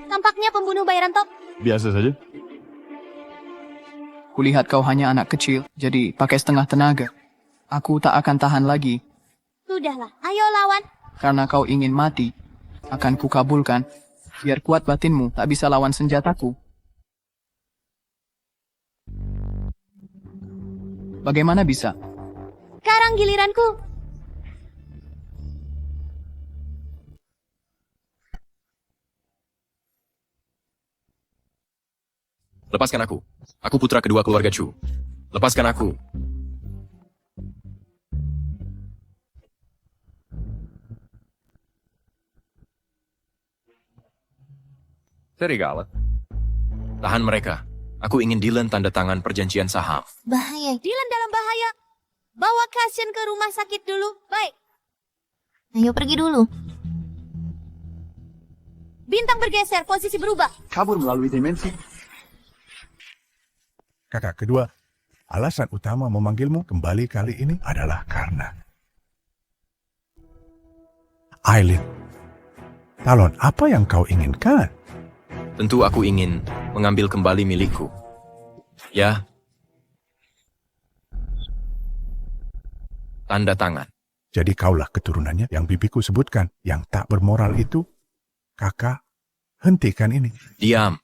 Tampaknya pembunuh bayaran top. Biasa saja. Kulihat kau hanya anak kecil, jadi pakai setengah tenaga. Aku tak akan tahan lagi. Sudahlah, ayo lawan. Karena kau ingin mati, akan kukabulkan. Biar kuat batinmu, tak bisa lawan senjataku. Bagaimana bisa? Sekarang giliranku. Lepaskan aku. Aku putra kedua keluarga Chu. Lepaskan aku. Serigala. Tahan mereka. Aku ingin Dylan tanda tangan perjanjian saham. Bahaya. Dylan dalam bahaya. Bawa Cassian ke rumah sakit dulu. Baik. Ayo pergi dulu. Bintang bergeser, posisi berubah. Kabur melalui dimensi. Kakak kedua, alasan utama memanggilmu kembali kali ini adalah karena Aileen. Talon, apa yang kau inginkan? Tentu aku ingin mengambil kembali milikku. Ya, Tanda tangan. Jadi kaulah keturunannya yang bibiku sebutkan. Yang tak bermoral itu. Kakak, hentikan ini. Diam.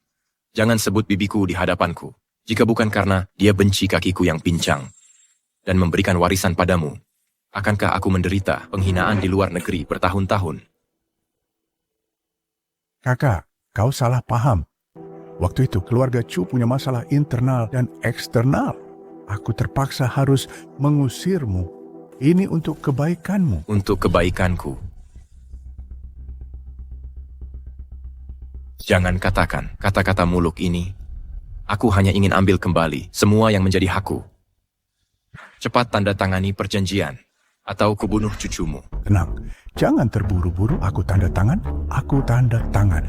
Jangan sebut bibiku di hadapanku. Jika bukan karena dia benci kakiku yang pincang dan memberikan warisan padamu, akankah aku menderita penghinaan di luar negeri bertahun-tahun? Kakak, kau salah paham. Waktu itu keluarga Chu punya masalah internal dan eksternal. Aku terpaksa harus mengusirmu. Ini untuk kebaikanmu. Untuk kebaikanku. Jangan katakan kata-kata muluk ini. Aku hanya ingin ambil kembali semua yang menjadi hakku. Cepat tanda tangani perjanjian, atau kubunuh cucumu. Tenang, jangan terburu-buru. Aku tanda tangan. Aku tanda tangan.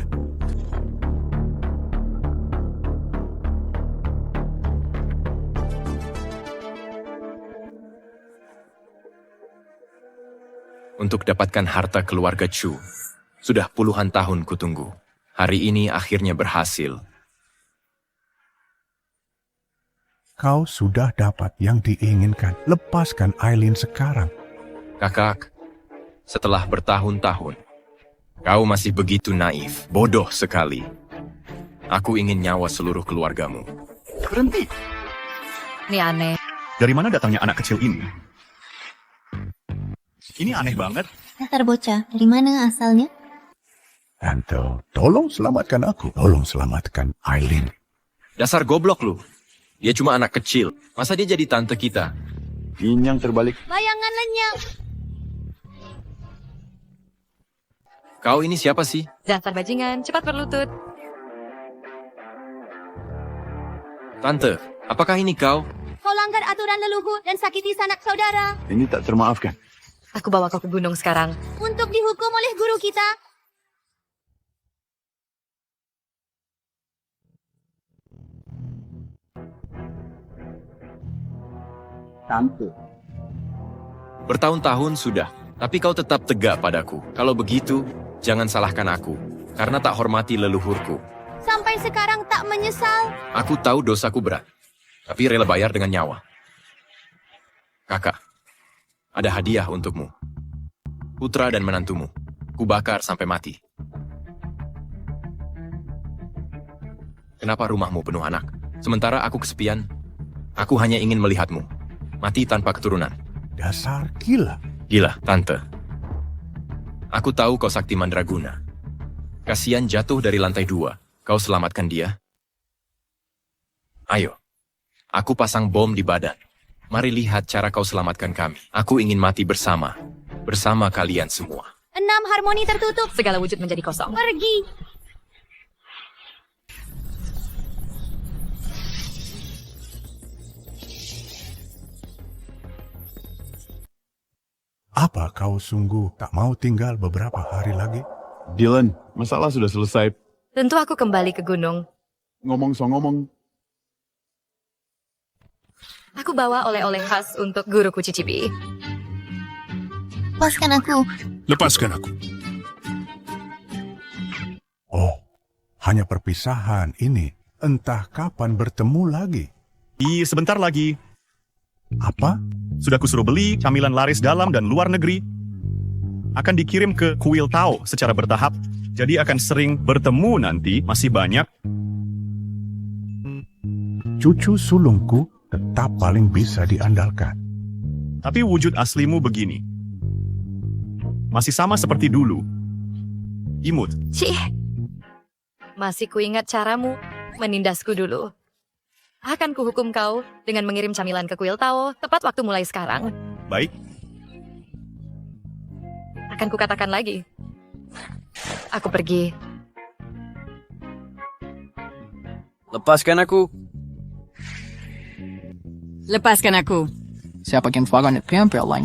Untuk dapatkan harta keluarga Chu, sudah puluhan tahun kutunggu. Hari ini akhirnya berhasil. Kau sudah dapat yang diinginkan. Lepaskan Aileen sekarang. Kakak, setelah bertahun-tahun, kau masih begitu naif, bodoh sekali. Aku ingin nyawa seluruh keluargamu. Berhenti. Ini aneh. Dari mana datangnya anak kecil ini? Ini aneh banget. Dasar bocah, dari mana asalnya? Tante, tolong selamatkan aku. Tolong selamatkan Aileen. Dasar goblok lu. Dia cuma anak kecil. Masa dia jadi tante kita? Ini yang terbalik. Bayangan lenyap. Kau ini siapa sih? Dasar bajingan, cepat berlutut. Tante, apakah ini kau? Kau langgar aturan leluhur dan sakiti sanak saudara. Ini tak termaafkan. Aku bawa kau ke gunung sekarang. Untuk dihukum oleh guru kita. Tante. Bertahun-tahun sudah, tapi kau tetap tegak padaku. Kalau begitu, jangan salahkan aku, karena tak hormati leluhurku. Sampai sekarang tak menyesal. Aku tahu dosaku berat, tapi rela bayar dengan nyawa. Kakak, ada hadiah untukmu. Putra dan menantumu, kubakar sampai mati. Kenapa rumahmu penuh anak? Sementara aku kesepian, aku hanya ingin melihatmu. Mati tanpa keturunan. Dasar gila. Gila, Tante. Aku tahu kau sakti mandraguna. Kasian jatuh dari lantai 2. Kau selamatkan dia. Ayo, aku pasang bom di badan. Mari lihat cara kau selamatkan kami. Aku ingin mati bersama kalian semua. 6 harmoni tertutup. Segala wujud menjadi kosong. Pergi. Apa kau sungguh tak mau tinggal beberapa hari lagi? Dylan, masalah sudah selesai. Tentu aku kembali ke gunung. Ngomong so ngomong. Aku bawa oleh-oleh khas untuk guruku cicipi. Lepaskan aku. Lepaskan aku. Oh, hanya perpisahan ini. Entah kapan bertemu lagi. Sebentar lagi. Apa? Sudah kusuruh beli camilan laris dalam dan luar negeri. Akan dikirim ke kuil Tao secara bertahap. Jadi akan sering bertemu nanti, masih banyak. Cucu sulungku tetap paling bisa diandalkan. Tapi wujud aslimu begini. Masih sama seperti dulu. Imut. Cih. Masih kuingat caramu menindasku dulu. Akan kuhukum kau dengan mengirim camilan ke kuil Tao tepat waktu mulai sekarang. Baik. Akan kukatakan lagi. Aku pergi. Lepaskan aku. Lepaskan aku. Siapa yang vagan ett PMP-line?